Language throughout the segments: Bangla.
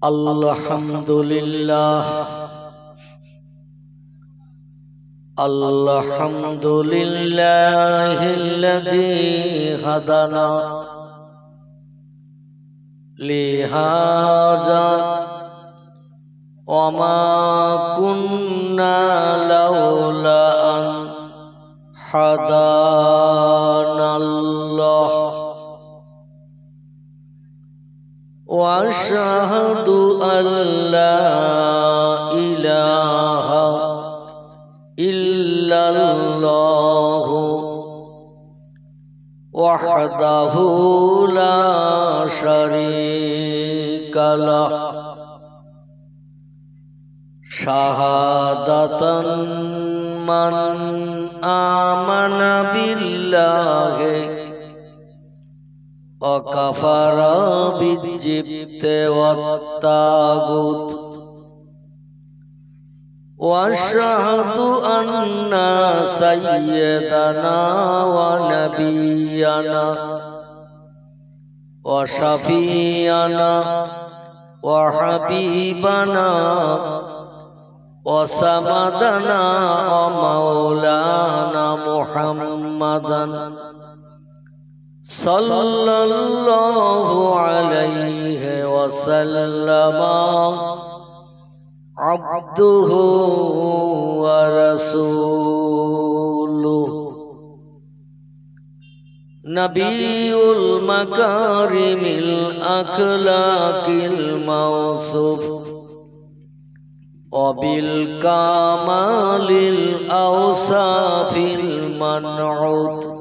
আলহামদুলিল্লাহ আলহামদুলিল্লাহিল্লাযী হাদানা লিহাযা ওয়া মা কুন্না লাউলা আন হাদানাল্লাহ ওয়া আশহাদু আল্লা ইলাহা ইল্লাল্লাহু ওয়াহদাহু লা শারীকা লাহ শাহাদাতান মান আমানা বিল্লাহি ওয়া কাফারা বিজ্জিবতি ওয়াত তাগুত وأشهد أن سيدنا ونبينا وشفيعنا وحبيبنا وسندنا ومولانا محمدا صلى الله عليه وسلم عبده ورسوله نبي المكارم الأخلاق الموصوف وبالكمال الأوصاف المنعوت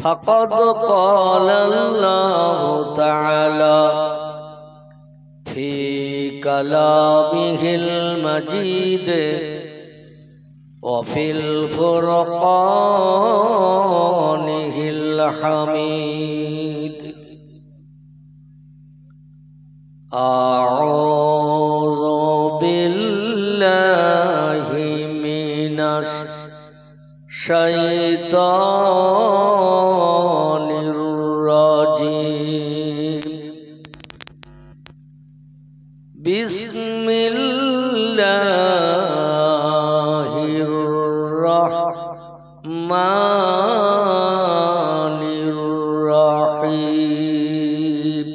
فقد قال الله تعالى في كلامه المجيد وفي الفرقانه الحميد أعوذ بالله من الشيطان الرجيم بسم الله الرحمن الرحيم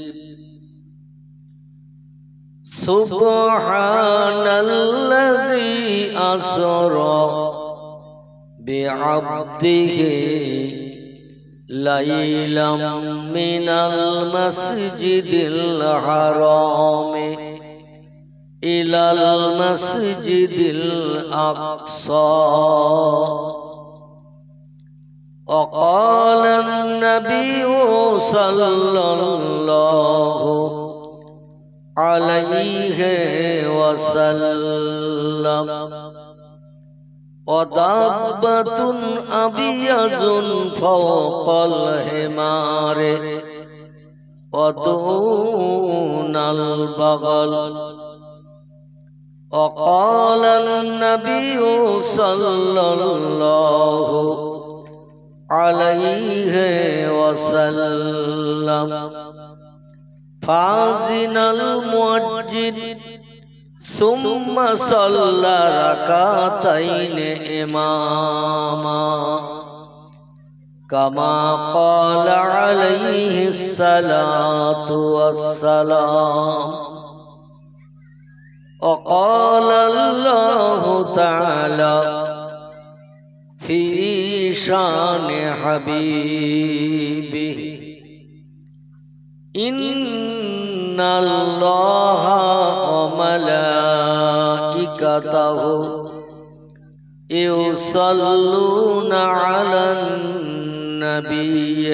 سبحان الذي أسرى بعبده ليلا من المسجد الحرام إلى المسجد الأقصى وقال النبي صلى الله عليه وسلم ودابة أبيض فوق الحمار ودون البغل وقال النبي صلى الله عليه وسلم فأذن المؤذن ثم صلى ركعتين إماما كما قال عليه الصلاة والسلام وقال الله تعالى في شان حبيبه إن الله وملائكته يصلون على النبي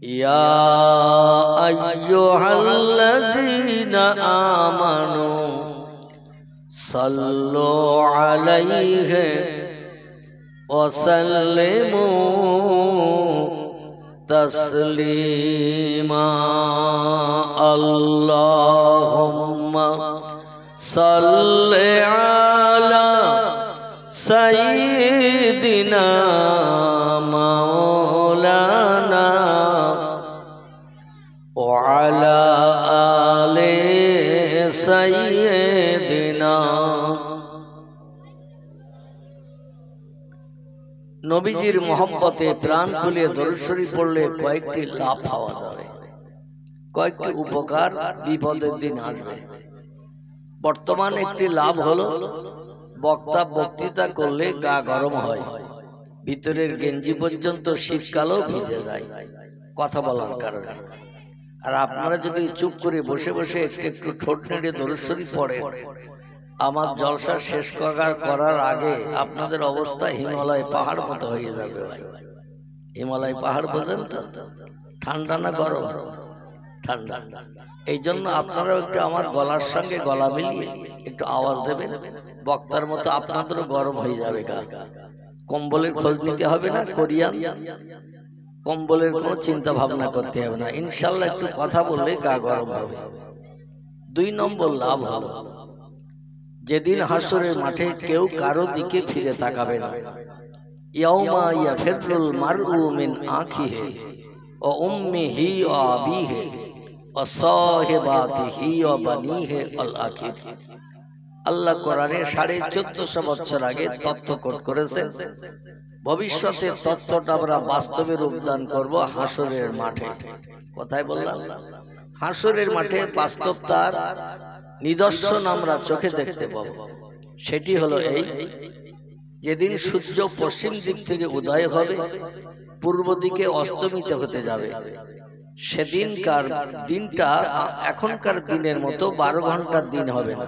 يا أيها الذين آمنوا صلوا عليه وسلموا تسليما اللهم صل على سيدنا مولانا وعلى آل سيدنا নবীজির মহব্বতে প্রাণ খুলে দরুদ শরীফ পড়লে কয়েকটি লাভ পাওয়া যাবে, কয়েকটি উপকার বিপদের দিন আসবে। বর্তমান একটি লাভ হলো বক্তা বক্তৃতা করলে গা গরম হয়, ভিতরের গেঞ্জি পর্যন্ত শীতকালেও ভিজে যায় কথা বলার কারণে। আর আপনারা যদি চুপ করে বসে বসে একটু ঠোঁট নেড়ে দরুদ শরীফ পড়েন, আমার জলসা শেষ করার আগে আপনাদের অবস্থা হিমালয় পাহাড় মতো হয়ে যাবে ভাই। হিমালয় পাহাড় বোঝেন তো, ঠান্ডা না গরম? ঠান্ডা। এই জন্য আপনারাও একটু আমার গলার সঙ্গে গলা মিলিয়ে একটু আওয়াজ দেবেন, বক্তার মতো আপনাদেরও গরম হয়ে যাবে গা। কম্বলের খোঁজ নিতে হবে না, কোরিয়ান কম্বলের কোনো চিন্তা ভাবনা করতে হবে না, ইনশাল্লাহ একটু কথা বললে গা গরম হবে। 2 নম্বর লাভ হলো যেদিন হাসরের মাঠে কেউ কারো দিকে ফিরে তাকাবে না। ইয়াউমা ইয়াফিরুল মারউ মিন আখিহি ওয়া উম্মিহি ওয়া আবিহি ওয়া সাহিবাতিহি ওয়া বানিহি আল আখির। আল্লাহ কোরআনে 1450 বছর আগে তথ্য কোট করেছেন, ভবিষ্যতে তথ্যটা আমরা বাস্তবে রূপদান করব হাসরের মাঠে। কোথায় বললাম? হাসরের মাঠে বাস্তব তার নিদর্শন আমরা চোখে দেখতে পাবো। সেটি হলো এই, যেদিন সূর্য পশ্চিম দিক থেকে উদয় হবে, পূর্ব দিকে অস্তমিত হতে যাবে, সেদিনকার দিনটা এখনকার দিনের মতো 12 ঘন্টার দিন হবে না।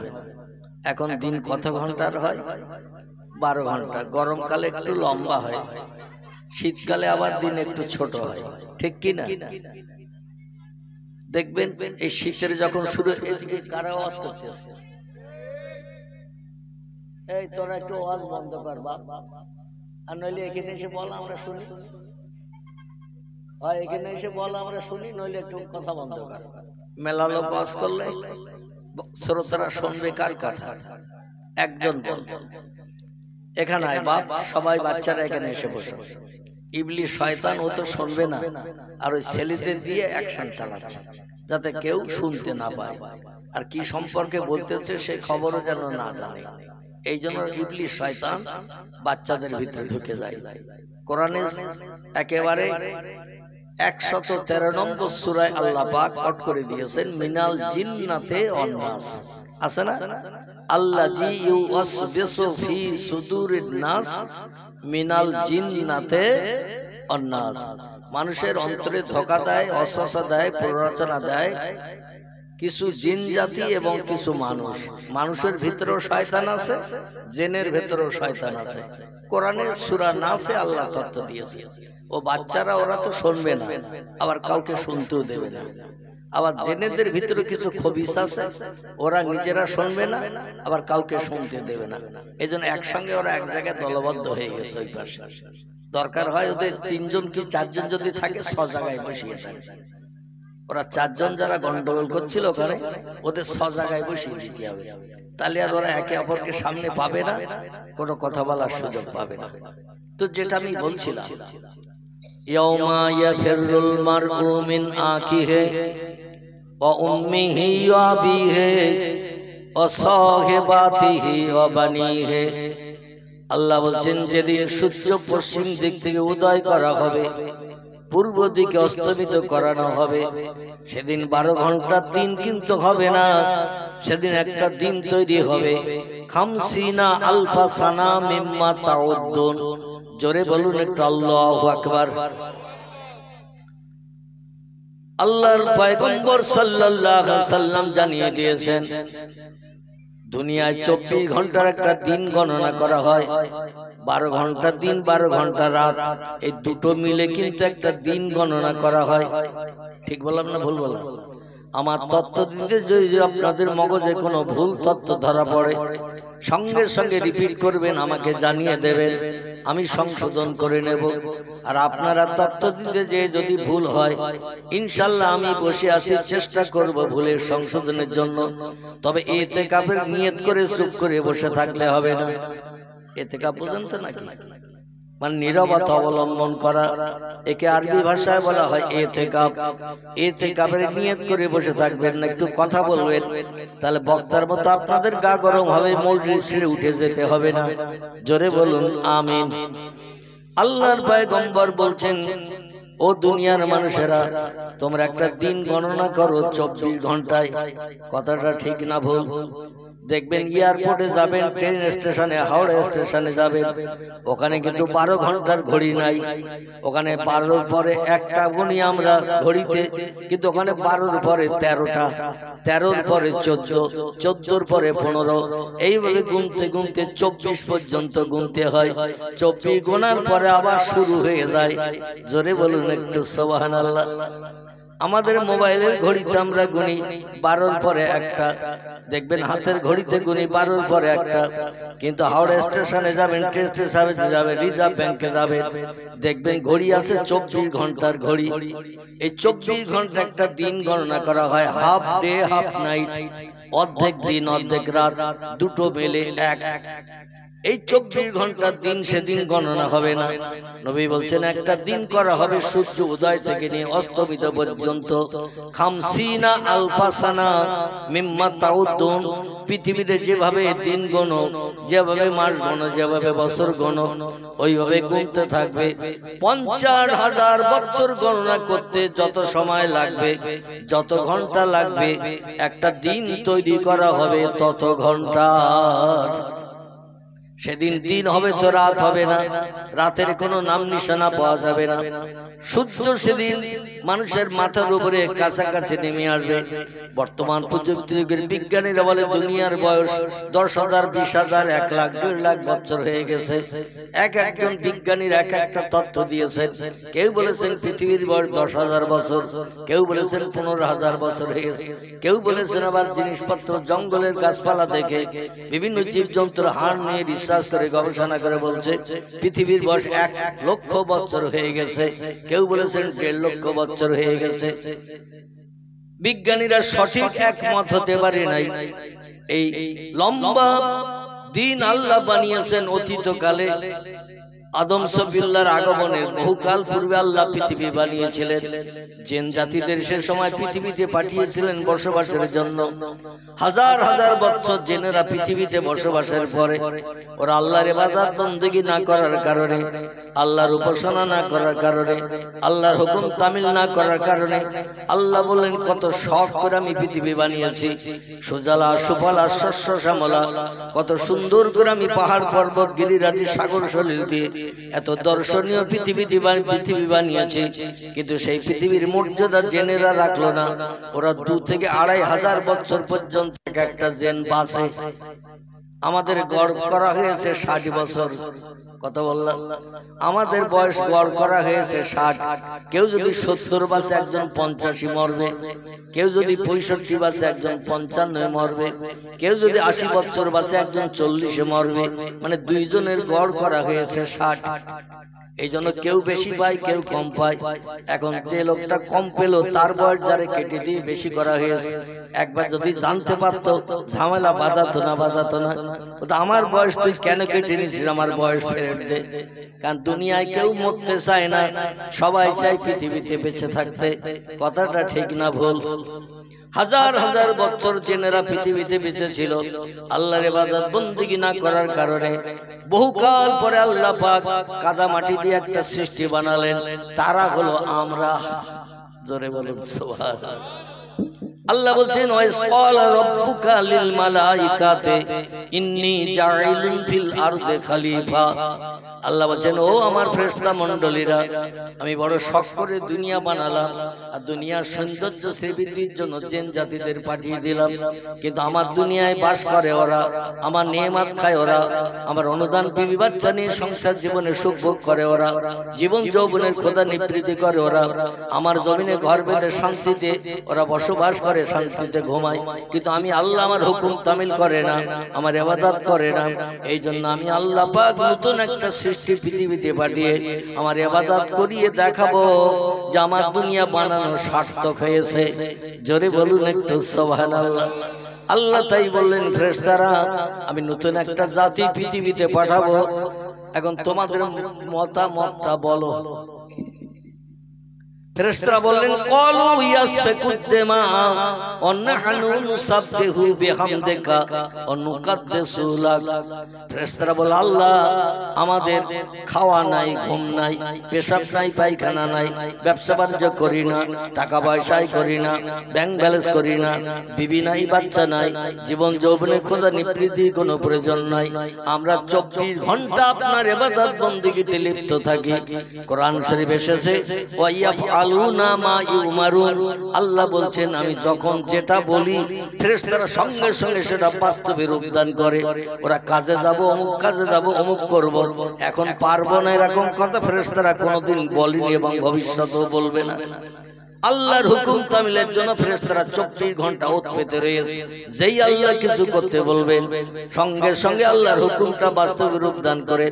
এখন দিন কত ঘন্টার হয়? 12 ঘন্টা। গরমকালে একটু লম্বা হয়, শীতকালে আবার দিন একটু ছোট হয়, ঠিক কি না? দেখবেন এই শীতের যখন শুরু, এদিকে কারা আওয়াজ করতেছে? এই তোরা একটু আওয়াজ বন্ধ কর বাপ, আর নইলে এখানে এসে বল আমরা শুনি। হয় এখানে এসে বল আমরা শুনি, নইলে একটু কথা বন্ধ কর। মেলা লোক আওয়াজ করলে শ্রোতারা শুনবে কার কথা? একজন বল। এখানে আয় বাপ, সবাই বাচ্চারা এখানে এসে বসো। ইবলিস শয়তান ও তো শুনবে না, আর ওই ছেলেদের দিয়ে অ্যাকশন চালাচ্ছে যাতে কেউ শুনতে না পায়, আর কি সম্পর্কে বলতেছে সেই খবরও যেন না জানে। এই জন্য ইবলিস শয়তান বাচ্চাদের ভিতরে ঢুকে যায়। কোরআনে একেবারে 113 নম্বর সূরায় আল্লাহ পাক কোট করে দিয়েছেন, মিনাল জিন্নাতে ওয়ান নাস। আছে না? আল্লাযী ইউওয়াসবিসু ফি সুদুরিন নাস মিনাল জিন্নাতে ওয়ান নাস। মানুষের অন্তরে ধোঁকা দেয়, অসসা দেয়, প্ররোচনা দেয় কিছু জিন জাতি এবং কিছু মানুষ। মানুষের ভিতরেও শয়তান আছে, জিনের ভিতরেও শয়তান আছে। কোরআনে সূরা নাসে আল্লাহ তথ্য দিয়েছে। ও বাচ্চারা ওরা তো শুনবে না, আবার কাউকে শুনতেও দেবে না। আবার জিনেদের ভিতরে কিছু খবিস আছে, ওরা নিজেরা শুনবে না, আবার কাউকে শুনতে দেবে না। এজন্য একসঙ্গে ওরা এক জায়গায় দলবদ্ধ হয়ে গেছে। ওই পাশে দরকার হয় ওদের 3 জন কি 4 জন যদি থাকে, 6 জায়গায় বসিয়ে দেয়। ওরা 4 জন যারা গন্ডগোল করছিল ওখানে, ওদের 6 জায়গায় বসিয়ে দিতে হবে। তাহলে আর ওরা একে অপরকে সামনে পাবে না, কোনো কথা বলার সুযোগ পাবে না। তো যেটা আমি বলছিলাম, ইয়াউমা ইয়াফিরুল মারউ মিন আখিহি ওয়া উম্মিহি ওয়া আবিহি ওয়া সাহিবাতিহি ওয়া বানিহি। আল্লাহ বলছেন, যেদিন সূর্য পশ্চিম দিক থেকে উদয় করা হবে, পূর্ব দিকে অস্তমিত করানো হবে, সেদিন 12 ঘন্টার দিন কিন্তু হবে না। সেদিন একটা দিন তৈরি হবে, 50 আলফা সানা মিম্মা তাউদ্দুন। জোরে বলুন একটু আল্লাহু আকবার। আল্লাহর পয়গম্বর সাল্লাল্লাহু আলাইহি ওয়াসাল্লাম জানিয়ে দিয়েছেন, দুনিয়ায় 24 ঘন্টার একটা দিন গণনা করা হয়। 12 ঘন্টা দিন, 12 ঘন্টা রাত, এই দুটো মিলে কিন্তু একটা দিন গণনা করা হয়। ঠিক বললাম না ভুল বললাম? আমার তথ্য দিতে যদি আপনাদের মগজে কোনো ভুল তথ্য ধরা পড়ে, সঙ্গে সঙ্গে রিপিট করবেন, আমাকে জানিয়ে দেবেন, আমি সংশোধন করে নেব। আর আপনারা তথ্য দিতে যে যদি ভুল হয়, ইনশাল্লাহ আমি বসে আছি, চেষ্টা করব ভুলের সংশোধনের জন্য। তবে ইতিকাফের নিয়ত করে চুপ করে বসে থাকলে হবে না। ইতিকাফ পর্যন্ত নাকি মানে নীরবতা অবলম্বন করা, একে আরবি ভাষায় বলা হয় ইতিকাফ। ইতিকাফের নিয়ত করে বসে থাকবেন না, একটু কথা বলবেন, তাহলে বক্তার মতো আপনাদের গা গরম হবে, মজলিস ছেড়ে উঠে যেতে হবে না। জোরে বলুন আমিন। আল্লাহর পয়গম্বর বলছেন, ও দুনিয়ার মানুষেরা, তোমরা একটা দিন গণনা করো 24 ঘন্টায়। কথাটা ঠিক না ভুল? দেখবেন এয়ারপোর্টে যাবেন, ট্রেন স্টেশনে, হাওড়া স্টেশনে যাবেন, ওখানে কিন্তু 12 ঘন্টার ঘড়ি নাই। ওখানে 12-র পরে একটা গুনি আমরা ঘড়িতে, কিন্তু ওখানে 12-র পরে 13টা, 13-র পরে 14, 14-র পরে 15, এইভাবে গুনতে গুনতে 24 পর্যন্ত গুনতে হয়। 24 গোনার পরে আবার শুরু হয়ে যায়। জোরে বলুন একটু সুবহানাল্লাহ। আমাদের মোবাইলের ঘড়িতে আমরা গুনি 12-র পরে একটা, দেখবেন হাতের ঘড়িতে গুনি 12-র পরে একটা, কিন্তু হাওড়া স্টেশনে যাবেন, ট্রেন স্টেশনে যাবেন, রিজার্ভ ব্যাংকে যাবেন, দেখবেন ঘড়ি আছে 24 ঘন্টার ঘড়ি। এই 24 ঘন্টা একটা দিন গণনা করা হয়, হাফ ডে হাফ নাইট, অর্ধেক দিন অর্ধেক রাত, দুটো মেলে এক। এই 24 ঘন্টার দিন সেদিন গণনা হবে না। নবী বলছেন একটা দিন করা হবে সূর্য উদয় থেকে নিয়ে অস্তমিত পর্যন্ত, 50 আলফা সানা মিম্মা তাউদ্দুন। পৃথিবীতে যেভাবে দিন গণো, যেভাবে মাস গণো, যেভাবে বছর গণো, ওইভাবে গুনতে থাকবে। 50,000 বছর গণনা করতে যত সময় লাগবে, যত ঘন্টা লাগবে, একটা দিন তৈরি করা হবে তত ঘন্টা। সেদিন দিন হবে তো রাত হবে না, রাতের কোনো নাম নিশানা পাওয়া যাবে না। সূর্য সেদিন মানুষের মাথার উপরে কাছাকাছি নেমে আসবে। বর্তমান প্রযুক্তির বিজ্ঞানীরা বলে দুনিয়ার বয়স 10,000, 20,000, 1 লাখ, 1.5 লাখ বছর হয়ে গেছে। একজন বিজ্ঞানীর এক একটা তথ্য দিয়েছেন। কেউ বলেছেন পৃথিবীর বয়স 10,000 বছর, কেউ বলেছেন 15,000 বছর হয়ে গেছে, কেউ বলেছেন আবার জিনিসপত্র জঙ্গলের গাছপালা দেখে বিভিন্ন জীবজন্তুর হাড় নিয়ে রিসার্চ করে গবেষণা করে বলছে পৃথিবীর বয়স 1 লক্ষ বছর হয়ে গেছে, কেউ বলেছেন 1.5 লক্ষ বছর হয়ে গেছে। বিজ্ঞানীরা সঠিক একমত হতে পারে নাই। এই লম্বা দিন আল্লাহ বানিয়েছেন অতীতকালে। আদম সফিউল্লাহর আগমনের বহুকাল পূর্বে আল্লাহ পৃথিবী বানিয়েছিলেন। জিন জাতিদের সে সময় পৃথিবীতে পাঠিয়েছিলেন বসবাসের জন্য। হাজার হাজার বছর জিনেরা পৃথিবীতে বসবাসের পরে ওরা আল্লাহর ইবাদত বন্দেগী না করার কারণে, আল্লাহর উপাসনা না করার কারণে, আল্লাহর হুকুম তামিল না করার কারণে আল্লাহ বললেন কত শখ করে আমি পৃথিবী বানিয়েছি, সুজলা সুফলা শস্য শ্যামলা, কত সুন্দর করে আমি পাহাড় পর্বত গিরিরাজি সাগর সলিল দিয়ে এত দর্শনীয় পৃথিবী বানিয়েছে। কিন্তু সেই পৃথিবীর মর্যাদা জেনেরা রাখলো না। ওরা 2 থেকে 2,500 বছর পর্যন্ত একটা জেন বাঁচে। আমাদের গড় করা হয়েছে 60 বছর। কত বললাম? আমাদের বয়স গড় করা হয়েছে 60। কেউ যদি 70 বাঁচে একজন 85 মরবে, কেউ যদি 65 বাঁচে একজন 55 মরবে, কেউ যদি 80 বছর বাঁচে একজন 40 মরবে। মানে 2 জনের গড় করা হয়েছে 60। এই জন্য কেউ বেশি পায়, কেউ কম পায়। এখন যে লোকটা কম পেল তার বয়স যারে কেটে দিয়ে বেশি করা হয়েছে। একবার যদি জানতে পারতো ঝামেলা বাঁধাতো না। আমার বয়স তুই কেন কেটে নিয়েছিস, আমার বয়স ফেরত দে। কারণ দুনিয়ায় কেউ মরতে চায় না, সবাই চায় পৃথিবীতে বেঁচে থাকতে। কথাটা ঠিক না ভুল? হাজার হাজার বছর জেনেরা পৃথিবীতে বেঁচে ছিল আল্লাহর ইবাদত বন্দেগী না করার কারণে। বহুকাল পরে আল্লাহ পাক কাদা মাটি দিয়ে একটা সৃষ্টি বানালেন, তারা হলো আমরা। জোরে বলুন সুবহানাল্লাহ। আল্লাহ বলছেন ওয়াইস ক্বালা রাব্বুকা লিল মালাইকাতি ইন্নী জাইলুন ফিল আরদি খলিফা। আল্লাহ বলছেন ও আমার ফেরেশতা মণ্ডলীরা, আমি বড় শখ করে দুনিয়া বানালাম, আর দুনিয়ার সৌন্দর্য শ্রীবৃদ্ধির জন্য জিন জাতিদের পাঠিয়ে দিলাম। কিন্তু আমার দুনিয়ায় বাস করে ওরা, আমার নেয়ামত খায় ওরা, আমার অনুদান বিবি বাচ্চা নিয়ে সংসার জীবনে সুখ ভোগ করে ওরা, জীবন যৌবনের খোদা নিবৃত্তি করে ওরা, আমার জমিনে ঘর বেঁধে শান্তিতে ওরা বসবাস করে, শান্তিতে ঘুমায়। কিন্তু আমি আল্লাহ আমার হুকুম তামিল করে না, আমার ইবাদত করে না। এই জন্য আমি আল্লাহ পাক নতুন একটা সৃষ্টি পৃথিবীতে পাঠিয়ে আমার ইবাদত করিয়ে দেখাবো যে আমার দুনিয়া বানানো সার্থক হয়েছে। জোরে বলুন একটু সুবহানাল্লাহ। আল্লাহ তাই বললেন ফেরেশতারা আমি নতুন একটা জাতি পৃথিবীতে পাঠাবো, এখন তোমাদের মতামতটা বলো। ফেরেশতারা বললেন ক্বালু ইয়াসফিকুদ্দিমা ওয়া নাহনু নুসাব্বিহু বিহামদিকা ওয়া নুকাদ্দিসু লাক। ফেরেশতারা বলে আল্লাহ আমাদের খাওয়া নাই, ঘুম নাই, পেশাব নাই, পায়খানা নাই, ব্যবসা বাণিজ্য করি না, টাকা পয়সাই করি না, ব্যাংক ব্যালেন্স করি না, বিবি নাই, বাচ্চা নাই, জীবন যৌবনে খোদা নিবৃত্তির কোনো প্রয়োজন নাই, আমরা 24 ঘন্টা আপনার ইবাদত বন্দেগীতে লিপ্ত থাকি। কোরআন শরীফ এসেছে ওয়া ইয়াফআলুনা মা ইউমারুন, আল্লাহ বলছেন আমি যখন যেটা বলি ফেরেশতারা সঙ্গে সঙ্গে সেটা বাস্তবে রূপদান করে। ওরা কাজে যাব, অমুক কাজে যাব, অমুক করব, এখন পারবো না এরকম কথা ফেরেশতারা কোনোদিন বলেনি এবং ভবিষ্যতেও বলবে না। আল্লাহর হুকুম তামিলের জন্য ফেরেশতারা 24 ঘন্টা ওত পেতে রয়েছে। যেই আল্লাহ কিছু করতে বলবেন সঙ্গে সঙ্গে আল্লাহর হুকুমটা বাস্তবে রূপ দান করে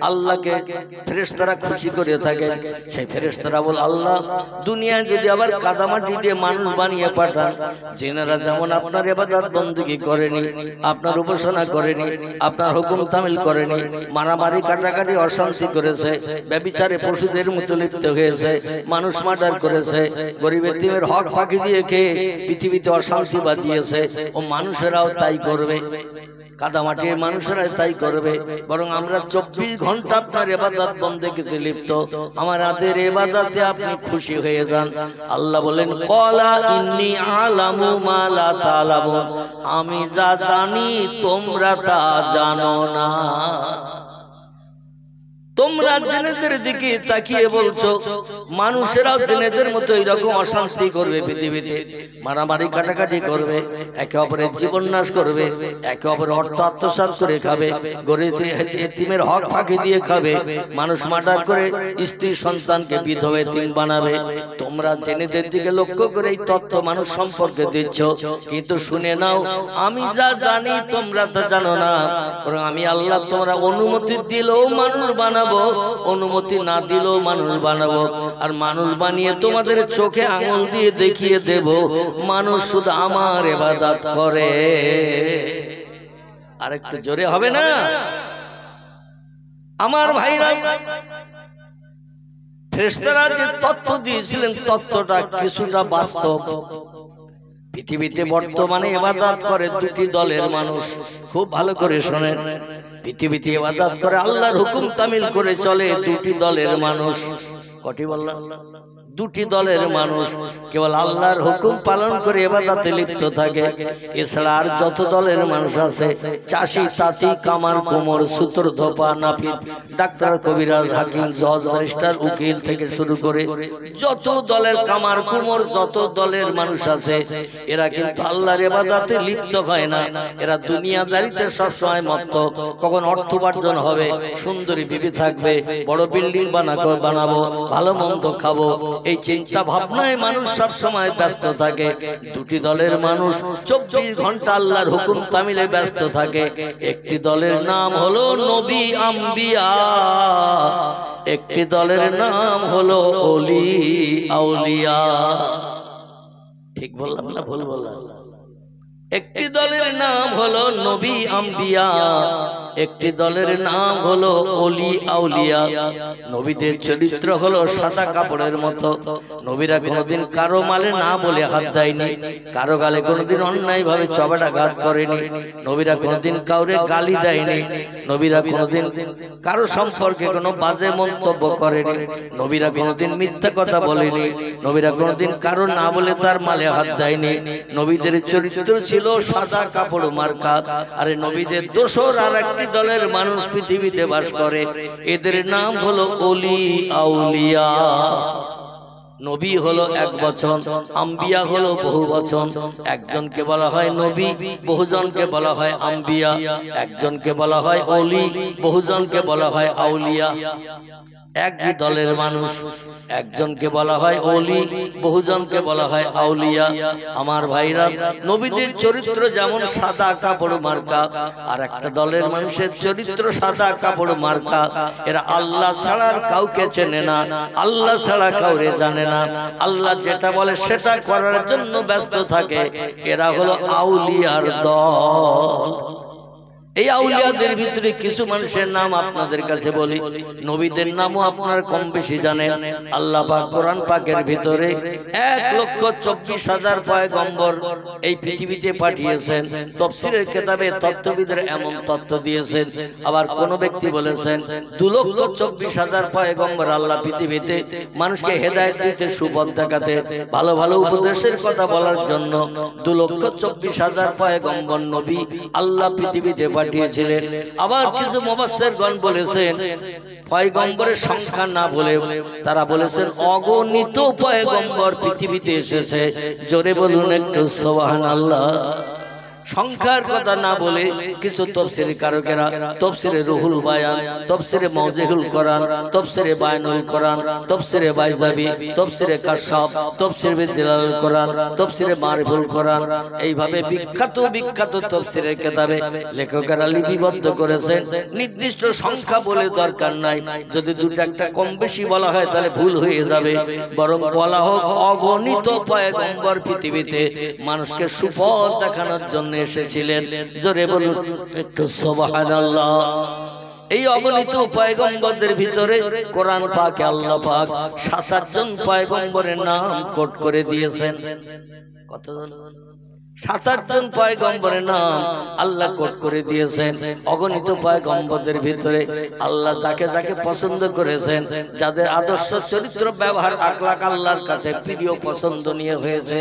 আল্লাহকে ফেরেশতারা খুশি করে থাকে। সেই ফেরেশতারা বল আল্লাহ দুনিয়ায় যদি আবার কাদামাটি দিয়ে মানুষ বানিয়ে পাঠান, যেনারা যেমন আপনার ইবাদত বندگی করেনি, আপনার উপাসনা করেনি, আপনার হুকুম তামিল করেনি, মারামারি কাটাকাটি অশান্তি করেছে, ব্যভিচারে পশুদের মতো লিপ্ত হয়েছে, মানুষ মার্ডার করেছে, গরিব এতিমের হক ফাঁকি দিয়ে কে পৃথিবীতে অশান্তি বাঁধিয়েছে, ও মানুষেরাও তাই করবে, কাদামাটির মানুষেরা তাই করবে। বরং আমরা 24 ঘন্টা আপনার ইবাদত বন্দেগীতে লিপ্ত, আমাদের ইবাদতে আপনি খুশি হয়ে যান। আল্লাহ বলেন ক্বালা ইন্নী আলামু মা লা তা'লামুন, আমি যা জানি তোমরা তা জানো না। তোমরা জেনেদের দিকে তাকিয়ে বলছো মানুষেরাও জেনেদের মতো এরকম অশান্তি করবে, পৃথিবীতে মারামারি কাটাকাটি করবে, একে অপরের জীবন নাশ করবে, একে অপরের অর্থ আত্মসাৎ করে খাবে, গরিব এতিমের হক ফাঁকি দিয়ে খাবে, মানুষ মার্ডার করে স্ত্রী সন্তানকে বিধবা এতিম বানাবে। তোমরা জেনেদের দিকে লক্ষ্য করে এই তত্ত্ব মানুষ সম্পর্কে দিচ্ছ, কিন্তু শুনে নাও আমি যা জানি তোমরা তা জানো না। বরং আমি আল্লাহ তোমরা অনুমতি দিলেও মানুষ বানাবো, অনুমতি না দিলেও মানুষ বানাবো, আর মানুষ বানিয়ে তোমাদের চোখে আঙুল দিয়ে দেখিয়ে দেব মানুষ শুধু আমার ইবাদত করে। আরেকটু জোরে হবে না? আমার ভাইরা, ফেরেশতারা যে তথ্য দিয়েছিলেন তথ্যটা কিছুটা বাস্তব। পৃথিবীতে বর্তমানে ইবাদত করে দুটি দলের মানুষ, খুব ভালো করে শোনেন। পৃথিবীতে ইবাদত করে আল্লাহর হুকুম তামিল করে চলে দুটি দলের মানুষ। কটি বললাম? দুটি দলের মানুষ কেবল আল্লাহর হুকুম পালন করে ইবাদতে লিপ্ত থাকে। এছাড়া আর যত দলের মানুষ আছে, চাষি, তাঁতি, কামার, কুমোর, সূত্র, ধোপা, নাপিত, ডাক্তার, কবিরাজ, হাকিম, জজ, ব্যারিস্টার, উকিল থেকে শুরু করে যত দলের কামার কুমোর যত দলের মানুষ আছে, এরা কিন্তু আল্লাহর ইবাদতে লিপ্ত হয় না। এরা দুনিয়াদারিতে সবসময় মত্ত। কখন অর্থ উপার্জন হবে, সুন্দরী বিবি থাকবে, বড় বিল্ডিং বানাবো, ভালো মন্দ খাবো, এই চিন্তা ভাবনায় মানুষ সব সময় ব্যস্ত থাকে। দুটি দলের মানুষ 24 ঘন্টা আল্লাহর হুকুম তামিলে ব্যস্ত থাকে। একটি দলের নাম হলো নবী আম্বিয়া, একটি দলের নাম হলো ওলি আউলিয়া। ঠিক বললাম না ভুল বললাম? একটি দলের নাম হলো নবী আম্বিয়া, একটি দলের নাম হলো ওলি আউলিয়া। নবীদের চরিত্র হলো সাদা কাপড়ের মতো। নবীরা কোনোদিন কারো মালে না বলে হাত দেয়নি, কারো গালে কোনোদিন অন্যায় ভাবে চপেটাঘাত করেনি, নবীরা কোনোদিন কাউরে গালি দেয়নি, নবীরা কোনোদিন কারো সম্পর্কে কোনো বাজে মন্তব্য করেনি, নবীরা কোনোদিন মিথ্যা কথা বলেনি, নবীরা কোনোদিন কারো না বলে তার মালে হাত দেয়নি। নবীদের চরিত্র ছিল সাদা কাপড় মার্কা। আরে নবীদের দোসর আর একটি দলের মানুষ পৃথিবীতে বাস করে, এদের নাম হলো ওলি আউলিয়া। নবী হলো এক বচন, আম্বিয়া হলো বহু বচন। একজনকে বলা হয় নবী, বহুজনকে বলা হয় আম্বিয়া। একজনকে বলা হয় ওলি, বহুজনকে বলা হয় আউলিয়া। একই দলের মানুষ, একজনকে বলা হয় ওলি, বহুজনকে বলা হয় আউলিয়া। আমার ভাইরা, নবীদের চরিত্র যেমন সাদা কাপড় মার্কা, আর একটা দলের মানুষের চরিত্র সাদা কাপড় মার্কা। এরা আল্লাহ ছাড়া কাউকে চেনে না, আল্লাহ ছাড়া কাউরে জানে না, আল্লাহ যেটা বলে সেটা করার জন্য ব্যস্ত থাকে। এরা হলো আউলিয়ার দল। এই আউলিয়াদের ভিতরে কিছু মানুষের নাম আপনাদের কাছে বলি, নবীদের নামও আপনারা কম বেশি জানেন। আল্লাহ পাক কোরআন পাকের ভিতরে 1,24,000 পয়গম্বর এই পৃথিবীতে পাঠিয়েছেন। তাফসীরের কিতাবে তত্ত্ববিদের এমন তত্ত্ব দিয়েছেন। আবার কোন ব্যক্তি বলেছেন 2,24,000 পয়গম্বর আল্লাহ পৃথিবীতে মানুষকে হেদায়েত দিতে, সুপথ দেখাতে, ভালো ভালো উপদেশের কথা বলার জন্য 2,24,000 পয়গম্বর নবী আল্লাহ পৃথিবীতে পাঠিয়েছিলেন। আবার কিছু মুফাসসিরগণ বলেছেন পয়গম্বরের সংখ্যা না বলে তারা বলেছেন অগণিত পয়গম্বর পৃথিবীতে এসেছে। জোরে বলুন একটু সুবহানাল্লাহ। সংখ্যার কথা না বলে কিছু তাফসীরি কারকেরা তাফসীরে রুহুল বায়ান, তাফসীরে মাওজিহুল কোরআন, তাফসীরে বায়ানুল কোরআন, তাফসীরে বাইজাবি, তাফসীরে কাশফ, তাফসীরে জালালুল কোরআন, তাফসীরে মারিফুল কোরআন, এইভাবে বিখ্যাত বিখ্যাত তাফসীরের কিতাবে লেখকেরা লিপিবদ্ধ করেছেন। নির্দিষ্ট সংখ্যা বলে দরকার নাই, যদি দুটো একটা কম বেশি বলা হয় তাহলে ভুল হয়ে যাবে। বরং বলা হোক অগণিত পয়গম্বর পৃথিবীতে মানুষকে সুপথ দেখানোর জন্য এসেছিলেন। জোরে বলুন একটু সুবহানাল্লাহ। এই অগণিত পয়গম্বরদের ভিতরে কোরআন পাকে আল্লাহ পাক 7 জন পয়গম্বরের নাম কোট করে দিয়েছেন। কতজন? 7 জন পয়গম্বরের নাম আল্লাহ কোট করে দিয়েছেন। অগণিত পয়গম্বরদের ভিতরে আল্লাহ যাকে যাকে পছন্দ করেছেন, যাদের আদর্শ চরিত্র ব্যবহার আখলাক আল্লাহর কাছে প্রিয় পছন্দনীয় হয়েছে,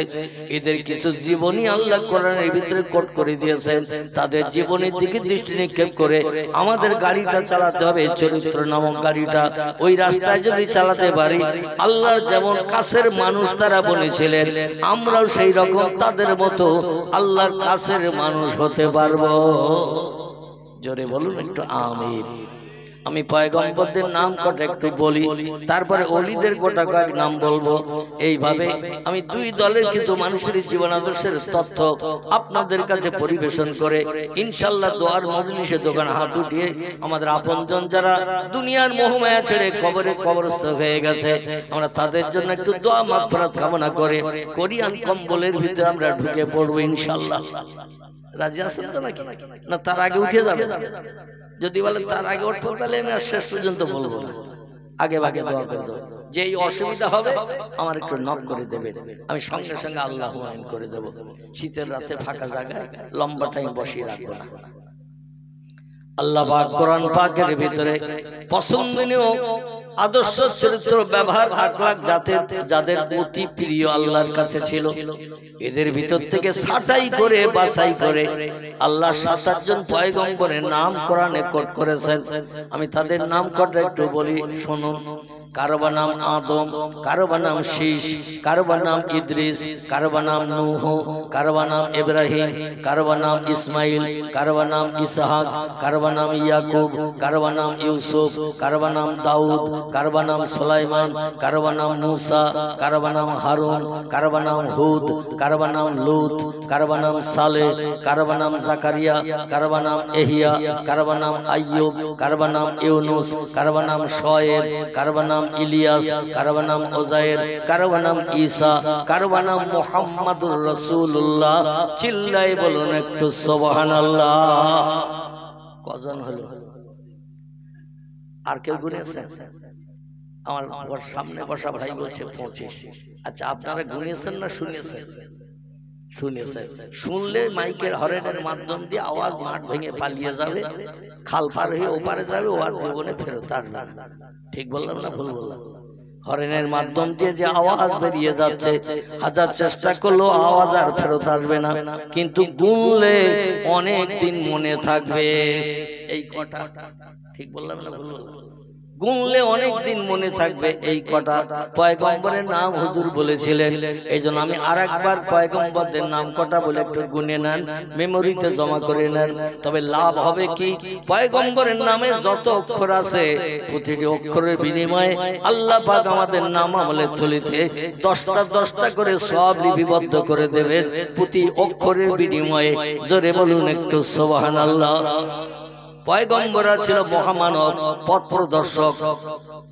এদের কিছু জীবনী আল্লাহ কোরআনের ভিতরে কোট করে দিয়েছেন। তাদের জীবনের দিকে দৃষ্টি নিক্ষেপ করে আমাদের গাড়িটা চালাতে হবে, চরিত্র নামক গাড়িটা। ওই রাস্তায় যদি চালাতে পারি, আল্লাহর যেমন কাছের মানুষ তারা বলেছিলেন, আমরাও সেই রকম তাদের মতো আল্লাহর কাছের মানুষ হতে পারবো। জোরে বলুন একটু আমিন। আমি পয়গম্বরদের নাম কটা একটু বলি, তারপরে ওলিদের গোটা কয়েক নাম বলবো। এইভাবে আমি দুই দলের কিছু মানুষের জীবন আদর্শের তথ্য আপনাদের কাছে পরিবেশন করে ইনশাআল্লাহ দোয়ার মজলিসে দোকান হাত উঠিয়ে আমাদের আপনজন যারা দুনিয়ার মোহমায়া ছেড়ে কবরে কবরস্থ হয়ে গেছে, আমরা তাদের জন্য একটু দোয়া মাগফিরাত কামনা করে কোরিয়ান কম্বলের ভিতরে আমরা ঢুকে পড়বো ইনশাআল্লাহ। রাজি আছেন তো নাকি? না তার আগে উঠে যাবে? যদি বলে তার আগে উঠবো তাহলে আমি আর শেষ পর্যন্ত বলবো না, আগে ভাগে দোয়া করে দেবো। যে এই অসুবিধা হবে আমার একটু নক করে দেবে, আমি সঙ্গে সঙ্গে আল্লাহু আমিন করে দেবো। শীতের রাতে ফাঁকা জায়গায় লম্বা টাইম বসিয়ে রাখবো না। আল্লাহ পাক কোরআন পাকের ভিতরে পছন্দনীয় আদর্শ চরিত্র ব্যবহার আখলাক যাদের অতি প্রিয় আল্লাহর কাছে ছিল, এদের ভিতর থেকে ছাঁটাই করে বাছাই করে আল্লাহ 7 জন পয়গম্বরের নাম কোরআনে কোট করেছেন। আমি তাদের নাম কটা একটু বলি, শুনুন। কারো নাম আদম, কারো নাম শীশ, কারো নাম ইদ্রিস, কারো নাম নূহ, কারো নাম ইব্রাহিম, কারো নাম ইসমাইল, কারো নাম ইসহাক, কারো নাম ইয়াকুব, কারো নাম ইউসুফ, কারো নাম দাউদ, কারো নাম সুলাইমান, কারো নাম মুসা, কারো নাম হারুন, কারো নাম হুদ, কারো নাম লূত, কারো নাম সালেহ, কারো নাম জাকারিয়া, কারো নাম ইহইয়া, কারো নাম আইয়ুব, কারো নাম ইউনুস, কারো নাম শুআয়ব, কারো নাম ইলিয়াস, কারো নাম উযায়ের, কারো নাম ঈসা, কারো নাম মুহাম্মাদুর রাসূলুল্লাহ। চিল্লায়ে বলুন একটু সুবহানাল্লাহ। কজন হলো? আর কেউ গুনেছেন? আমার সামনে বসা ভাই বলছে 25। আচ্ছা, আপনারা গুনেছেন না শুনেছেন? শুনেছেন। শুনলে মাইকের হরেনের মাধ্যম দিয়ে আওয়াজ মাঠ ভেঙে পালিয়ে যাবে, খাল পার হয়ে ওপারে যাবে, ও আর জীবনে ফেরত আসবে না। ঠিক বললাম না ভুল বললাম? হরেনের মাধ্যম দিয়ে যে আওয়াজ বেরিয়ে যাচ্ছে, হাজার চেষ্টা করলেও আওয়াজ আর ফেরত আসবে না, কিন্তু গুনলে অনেক দিন মনে থাকবে। এই কটা ঠিক বললাম না ভুল বললাম? গুনলে অনেক দিন মনে থাকবে। এই কটা পয়গম্বরের নাম হুজুর বলেছিলেন। এই জন্য আমি আরেকবার পয়গম্বরদের নাম কটা বলে একটু গুনে নেন, মেমোরিতে জমা করে নেন। তবে লাভ হবে কি, পয়গম্বরের নামে যত অক্ষর আছে প্রতিটি অক্ষরের বিনিময়ে আল্লাহ পাক আমাদের নাম আমলের থলিতে 10টা করে সব লিপিবদ্ধ করে দেবেন প্রতি অক্ষরের বিনিময়ে। জোরে বলুন একটু সুবহানাল্লাহ। পয়গম্বররা ছিল মহামানব পথ প্রদর্শক,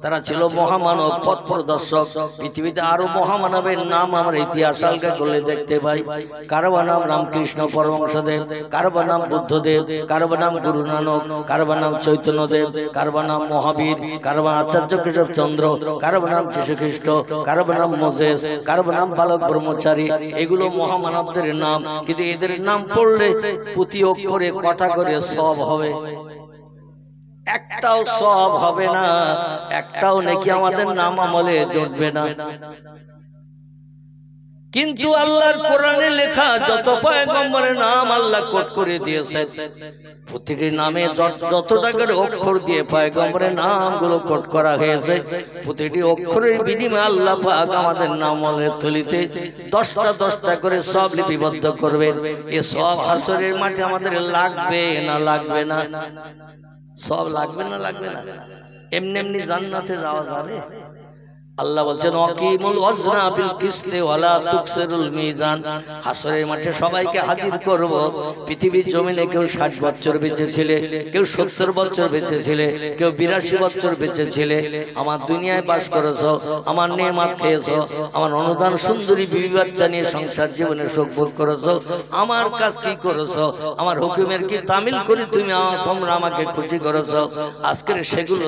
তারা ছিল মহামানব পথ প্রদর্শক। পৃথিবীতে আরো মহামানবের নাম আমরা ইতিহাস হালকা করলে দেখতে পাই। কারো নাম রামকৃষ্ণ পরমহংসদেব, কারো নাম বুদ্ধদেব, কারো নাম গুরু নানক, কারো নাম চৈতন্যদেব, কারো নাম মহাবীর, কারো নাম আচার্য কেশব চন্দ্র, কারো নাম যীশুখ্রিস্ট, কারো নাম মোজেস, কারো নাম বালক ব্রহ্মচারী। এগুলো মহামানবদের নাম, কিন্তু এদের নাম পড়লে প্রতি অক্ষরে কটা করে সব হবে? একটাও সব হবে না, একটাও নাকি আমাদের নাম আমলে জুটবে না। কিন্তু আল্লাহর কোরআনে লেখা যত পয়গম্বরের নাম আল্লাহ কোট করে দিয়েছেন, প্রতিটি নামে যতটা করে অক্ষর দিয়ে পয়গম্বরের নামগুলো কোট করা হয়েছে, প্রতিটি অক্ষরের বিনিময়ে আল্লাহ পাক আমাদের নাম আমলের থলিতে 10টা করে সব লিপিবদ্ধ করবেন। এ সব হাসরের মাঠে আমাদের লাগবে না লাগবে না? সব লাগবে না লাগবে না? এমনি এমনি জান্নাতে যাওয়া যাবে? আল্লাহ বলছেন আকিমুল ওয়াজনা বিল কিসতি ওয়ালা তুকসিরুল মিজান। হাসরের মাঠে সবাইকে হাজির করব। পৃথিবীর জমিনে কেউ 60 বছর বেঁচে ছিলে, কেউ 70 বছর বেঁচে ছিলে, কেউ 82 বছর বেঁচে ছিলে। আমার দুনিয়ায় বাস করেছো, আমার নেয়ামত খেয়েছো, আমার অনুদান সুন্দরী বিবি বাচ্চা নিয়ে সংসার জীবনে সুখ ভোগ করেছো। আমার কাজ কি করেছো? আমার হুকুমের কি তামিল করে তোমরা আমাকে খুশি করেছো? আজকের সেগুলো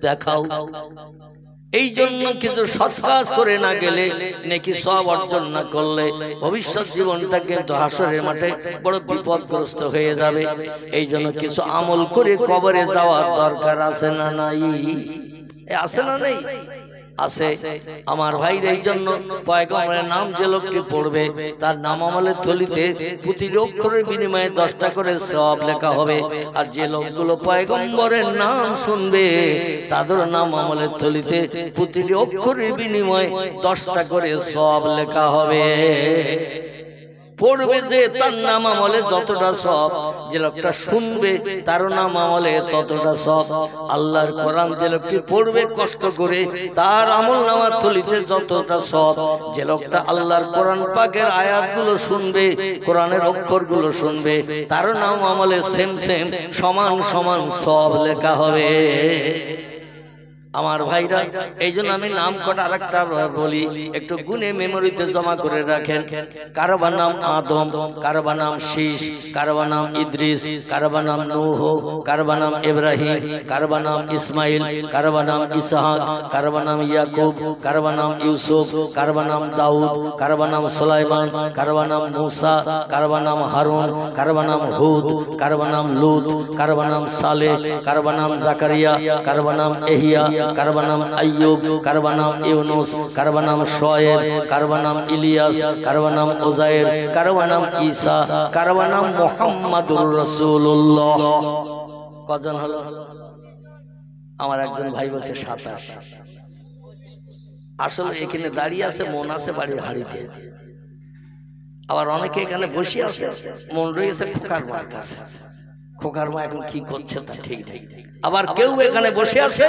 দেখাও। এই জন্য কিন্তু সৎ কাজ করে না গেলে, নেকি সব অর্জন না করলে ভবিষ্যৎ জীবনটা কিন্তু হাসরের মাঠে বড় বিপদগ্রস্ত হয়ে যাবে। এই জন্য কিছু আমল করে কবরে যাওয়ার দরকার আছে না নাই? আছে না নেই? আছে। আমার ভাইর এই জন্য পয়গম্বরের নাম যে লোকটি পড়বে তার নাম আমলের থলিতে প্রতিটি অক্ষরের বিনিময়ে 10টা করে সওয়াব লেখা হবে। আর যে লোকগুলো পয়গম্বরের নাম শুনবে তাদের নাম আমলের থলিতে প্রতিটি অক্ষরের বিনিময়ে 10টা করে সওয়াব লেখা হবে। পড়বে যে তার নাম আমলে যতটা সব, যে লোকটা শুনবে তার নাম আমলে ততটা সব। আল্লাহর কোরআন যে লোকটি পড়বে কষ্ট করে তার আমল নামার থলিতে যতটা সব। যে লোকটা আল্লাহর কোরআন পাকের আয়াতগুলো শুনবে, কোরআনের অক্ষরগুলো শুনবে, তার নাম আমলে সেম সমান সমান সব লেখা হবে। আমার ভাইরা, এই জন্য আমি নাম কটা আরেকটা বলি, একটু গুনে মেমোরিতে জমা করে রাখেন। কারবা নাম আদম, কারবা নাম শীষ, কারবা নাম ইদ্রিস, কারবা নাম নূহ, কারবা নাম ইব্রাহিম, কারবা নাম ইসমাইল, কারবা নাম ইসহাক, কারবা নাম ইয়াকুব, কারবা নাম ইউসুফ, কারবা নাম দাউদ, কারবা নাম সুলাইমান, কারবা নাম মুসা, কারবা নাম হারুন, কারবা নাম হুদ, কারবা নাম লুত, কারবা নাম সালেহ, কারবা নাম জাকারিয়া, কারবা নাম এহিয়া, কারবা নাম আইয়ুব, কারবা নাম ইউনুস, কারবা নাম শোয়েব, কারবা নাম ইলিয়াস, কারবা নাম উযায়ের, কারবা নাম ঈসা, কারবা নাম মুহাম্মাদুর রাসূলুল্লাহ। কজন হলো? আমার একজন ভাই বলছে 27। আসলে এখানে দাঁড়িয়ে আছে, মন আছে বাড়ির হাড়িতে। আবার অনেকে এখানে বসে আছে, মন রয়েছে খোকার মার কাছে। খোকার মা এখন কি করছে তা ঠিক নেই। আবার কেউ এখানে বসে আছে,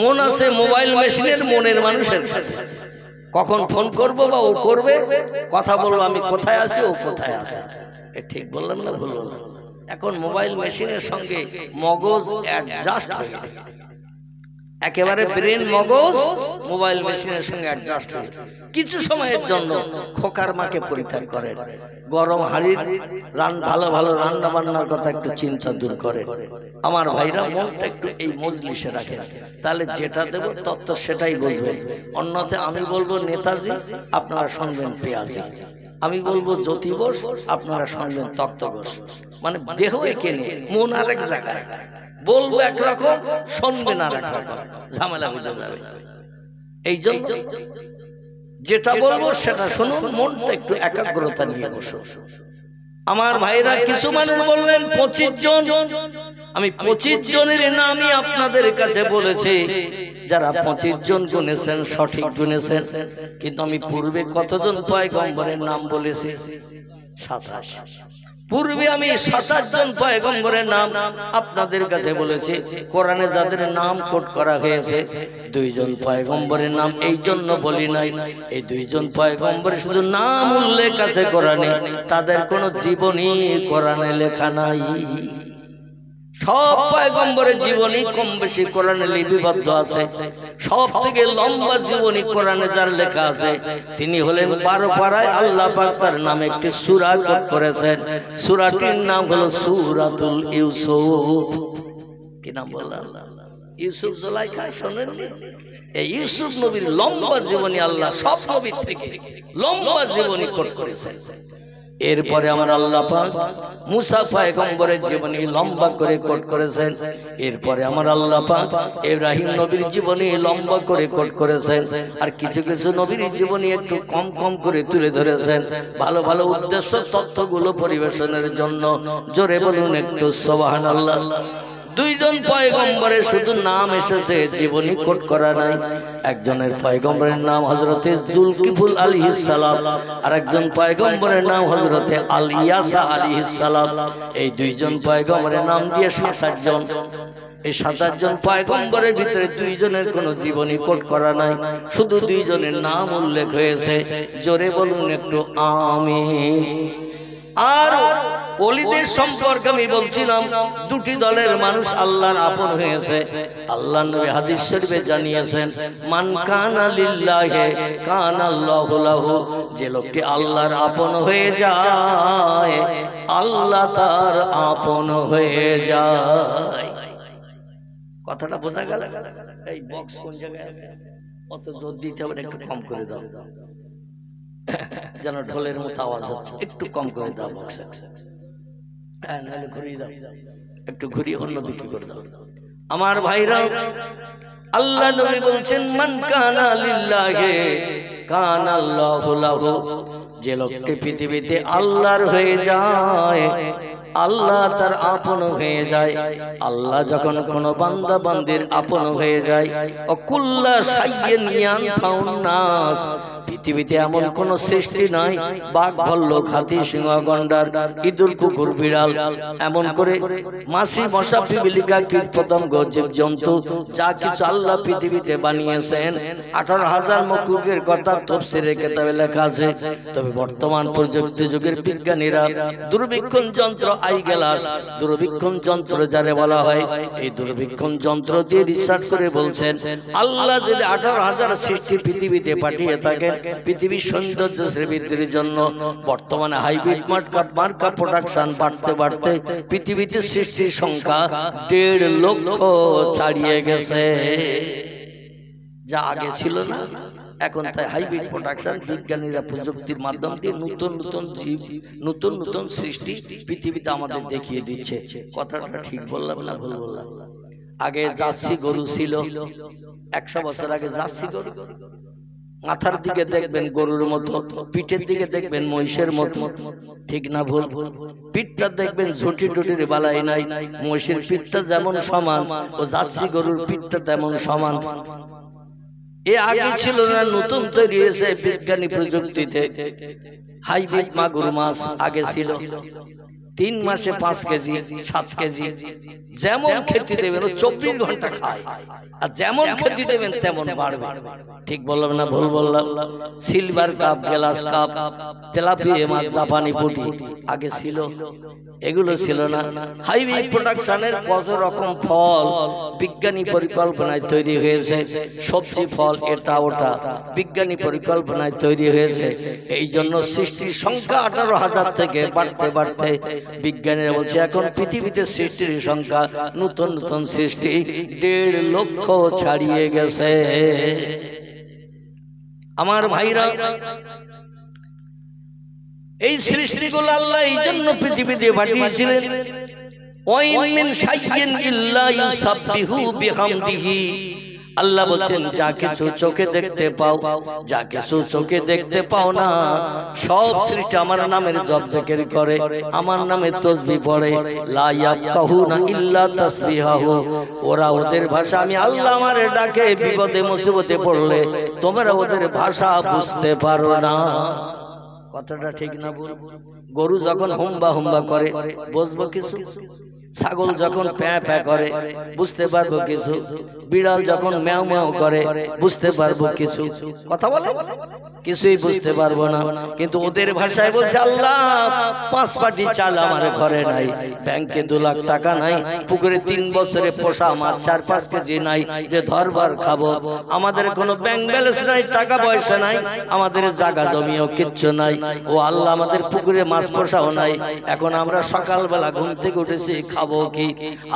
মন আছে মোবাইল মেশিনের মনের মানুষের কাছে। কখন ফোন করব বা ও করবে, কথা বলবো আমি কোথায় আছি, ও কোথায় আছে। এ ঠিক বললাম না ভুল বললাম? এখন মোবাইল মেশিনের সঙ্গে মগজ অ্যাডজাস্ট হয়ে গেছে। একেবারে ব্রেন মগজ মোবাইল মেশিনের সঙ্গে অ্যাডজাস্ট হয়ে কিছু সময়ের জন্য খোকার মাকে পরিত্যাগ করেন। গরম হাড়ির ভালো ভালো রান্না বান্নার কথা একটু চিন্তা দূর করে। আমার ভাইরা মনটা একটু এই মজলিসে রাখেন, তাহলে যেটা দেব তত্ত্ব সেটাই বুঝবেন। অন্যথা আমি বলবো নেতাজি, আপনারা শুনবেন পেঁয়াজি। আমি বলবো জ্যোতি বোস, আপনারা শুনবেন তত্ত্ব বোস। মানে দেহ এখানে, মন আরেক জায়গায়। বলবো একরকম, শুনবেন আর একরকম, ঝামেলা বুঝে যাবে। এই জন্য যেটা বলবো সেটা শুনুন, মনটা একটু একাগ্রতা নিয়ে বসুন। আমার ভাইরা, কিছু মানুষ বললেন 25 জন। আমি 25 জনের নামই আপনাদের কাছে বলেছি। যারা 25 জন গুনেছেন সঠিক গুনেছেন, কিন্তু আমি পূর্বে কতজন পয়গম্বরের নাম বলেছি? 27। পূর্বে আমি 27 জন পয়গম্বরের নাম আপনাদের কাছে বলেছি। কোরআনে যাদের নাম কোট করা হয়েছে 2 জন পয়গম্বরের নাম এই জন্য বলি নাই, এই 2 জন পয়গম্বরের শুধু নাম উল্লেখ আছে কোরআনে, তাদের কোনো জীবনী কোরআনে লেখা নাই। সব পয়গম্বরের জীবনী কম বেশি কোরআনে লিপিবদ্ধ আছে। সব থেকে লম্বা জীবনী কোরআনে যার লেখা আছে তিনি হলেন 12 পারায় আল্লাহ পাক তার নামে একটি সূরা কোট করেছেন। সূরাটির নাম হলো সূরাতুল ইউসুফ। কি নাম বললাম? ইউসুফ জুলাইখা। শোনেননি? এই ইউসুফ নবীর লম্বা জীবনী আল্লাহ সব নবীর থেকে লম্বা জীবনী কোট করেছেন। এরপরে আমার আল্লাহ পাক মুসা পয়গম্বরের জীবনী লম্বা করে কোট করেছেন। এরপরে আমার আল্লাহ পাক ইব্রাহিম নবীর জীবনী লম্বা করে কোট করেছেন। আর কিছু কিছু নবীর জীবনী একটু কম কম করে তুলে ধরেছেন ভালো ভালো উদ্দেশ্য তথ্যগুলো পরিবেশনের জন্য। জোরে বলুন একটু সুবহানাল্লাহ। দুইজন পয়গম্বরের শুধু নাম এসেছে, জীবনী কোট করা নাই। একজনের পয়গম্বরের নাম হযরতে জুলকিফুল আলাইহিস সালাম, আর একজন পয়গম্বরের নাম হযরতে আলিয়াসা আলাইহিস সালাম। এই দুইজন পয়গম্বরের নাম দিয়ে 27 জন। এই 27 জন পয়গম্বরের ভিতরে দুইজনের কোনো জীবনী কোট করা নাই, শুধু দুইজনের নাম উল্লেখ হয়েছে। জোরে বলুন একটু আমিন। আর ওলিদের সম্পর্কে আমি বলছিলাম, দুটি দলের মানুষ আল্লাহর আপন হয়েছে। আল্লাহর নবী হাদিস শরীফে জানিয়েছেন, মান কানা লিল্লাহি কানাল্লাহু লাহু। যে লোকটি আল্লাহর আপন হয়ে যায় আল্লাহ তার আপন হয়ে যায়। কথাটা বোঝা গেল? এই বক্স কোন জায়গায় আছে? অত জোর দিতে হবে, একটু কম করে দাও, যেন ঢোলের মতো আওয়াজ হচ্ছে। একটু কম করে দাও বক্সে। হ্যাঁ, নাহলে ঘুরিয়ে দাও, একটু ঘুরিয়ে অন্যদিকে করে দাও। আমার ভাইরা, আল্লাহ নবী বলছেন, মান কানা লিল্লাহি কানাল্লাহু লাহু। যে লোকটি পৃথিবীতে আল্লাহর হয়ে যায় আল্লাহ তার আপন হয়ে যায়। আল্লাহ যখন কোন বান্দা বান্দির আপন হয়ে যায়, অকুল্লা শাইয়্যিন ইয়ানফাউন নাস। পৃথিবীতে এমন কোন সৃষ্টি নাই, বাঘ ভাল্লুক হাতি সিংহ গন্ডার ইঁদুর কুকুর বিড়াল, এমন করে মাছি মশা পিপিলিকা কীট পতঙ্গ জীব জন্তু যা কিছু আল্লাহ পৃথিবীতে বানিয়েছেন 18,000 মখলুকের কথা তাফসীরের কিতাবে লেখা আছে। তবে বর্তমান প্রযুক্তি যুগের বিজ্ঞানীরা দূরবীক্ষণ যন্ত্র আই গ্লাস, দূরবীক্ষণ যন্ত্র যারে বলা হয়, এই দূরবীক্ষণ যন্ত্র দিয়ে রিসার্চ করে বলছেন, আল্লাহ যদি 18,000 সৃষ্টি পৃথিবীতে পাঠিয়ে থাকেন পৃথিবীর সৌন্দর্য বৃদ্ধির জন্য, বর্তমানে হাইব্রিড মার্কা প্রোডাকশন বাড়তে বাড়তে পৃথিবীতে সৃষ্টির সংখ্যা 1.5 লক্ষ ছাড়িয়ে গেছে। যা আগে ছিল না, এখন তাই হাইব্রিড প্রোডাকশন, বিজ্ঞানীরা প্রযুক্তির মাধ্যম দিয়ে নতুন নতুন জীব নতুন নতুন সৃষ্টি পৃথিবীতে আমাদের দেখিয়ে দিচ্ছে। কথাটা ঠিক বললাম না ভুল বললাম? আগে জার্সি গরু ছিল, 100 বছর আগে জার্সি গরু, মাথার দিকে দেখবেন গরুর মতো, পিঠের দিকে দেখবেন মহিষের মতো, ঠিক না ভুল? পিঠটা দেখবেন ঝুঁটি টুটির বালাই নাই, মহিষের পিঠটা যেমন সমান ও জার্সি গরুর পিঠটা তেমন সমান। এ আগে ছিল না, নতুন তৈরি হয়েছে বিজ্ঞানী প্রযুক্তিতে। হাইব্রিড মাগুর মাছ আগে ছিল 3 মাসে 5 কেজি 7 কেজি, যেমন খেতে দেবেন 24 ঘন্টা খায়, আর যেমন খেতে দেবেন তেমন বাড়বে। ঠিক বললাম না ভুল বললাম? Silver cup, glass cup, tilapia মাছ, জাপানি পুঁটি আগে ছিল, এগুলো ছিল না। হাইব্রিড প্রোডাকশনের কত রকম ফল বিজ্ঞানী পরিকল্পনায় তৈরি হয়েছে, সবজি ফল এটা ওটা বিজ্ঞানী পরিকল্পনায় তৈরি হয়েছে। এই জন্য সৃষ্টির সংখ্যা 18,000 থেকে বাড়তে বাড়তে বিজ্ঞানীরা বলছে এখন পৃথিবীতে সৃষ্টির সংখ্যা নতুন নতুন সৃষ্টি 1.5 লক্ষ ছাড়িয়ে গেছে। আমার ভাইরা, এই সৃষ্টিগুলো আল্লাহ এই জন্য পৃথিবীতে পাঠিয়েছিলেন, ওয়াইন মিন শাইইন ইল্লা ইউসাব্বিহু বিহামদিহি। আল্লাহ বলেন যা কিছু চোখে দেখতে পাও, যা কিছু চোখে দেখতে পাও না, সব সৃষ্টি আমার নামের জপ জিকির করে, আমার নামে তাসবিহ পড়ে। লা ইয়াফকাহুনা ইল্লা তাসবিহাহু। ওরা ওদের ভাষা, আমি আল্লাহ আমারে ডাকে বিপদে মুসিবতে পড়লে তোমরা ওদের ভাষা বুঝতে পারো না। কথাটা ঠিক না ভুল? গরু যখন হুম্বা হুম্বা করে বুঝবো কিছু? ছাগল যখন প্যাঁ প্যাঁ করে বুঝতে পারবো কিছু, বিড়াল যখন ম্যাও ম্যাও করে বুঝতে পারবো কিছু, কথা বলে কিছুই বুঝতে পারবো না। কিন্তু ওদের ভাষায় বলছে আল্লাহ 5 পাটি চাল আমার ঘরে নাই, ব্যাংকে 2 লাখ টাকা নাই, পুকুরে 3 বছরে পোষা মাছ 4-5 কেজি নাই যে ধরবার খাবো, আমাদের কোনো ব্যাংক ব্যালেন্স নাই, টাকা পয়সা নাই, আমাদের জায়গা জমিও কিচ্ছু নাই। ও আল্লাহ আমাদের পুকুরে মাছ পোষাও নাই, এখন আমরা সকালবেলা ঘুম থেকে উঠেছি খাবো কি?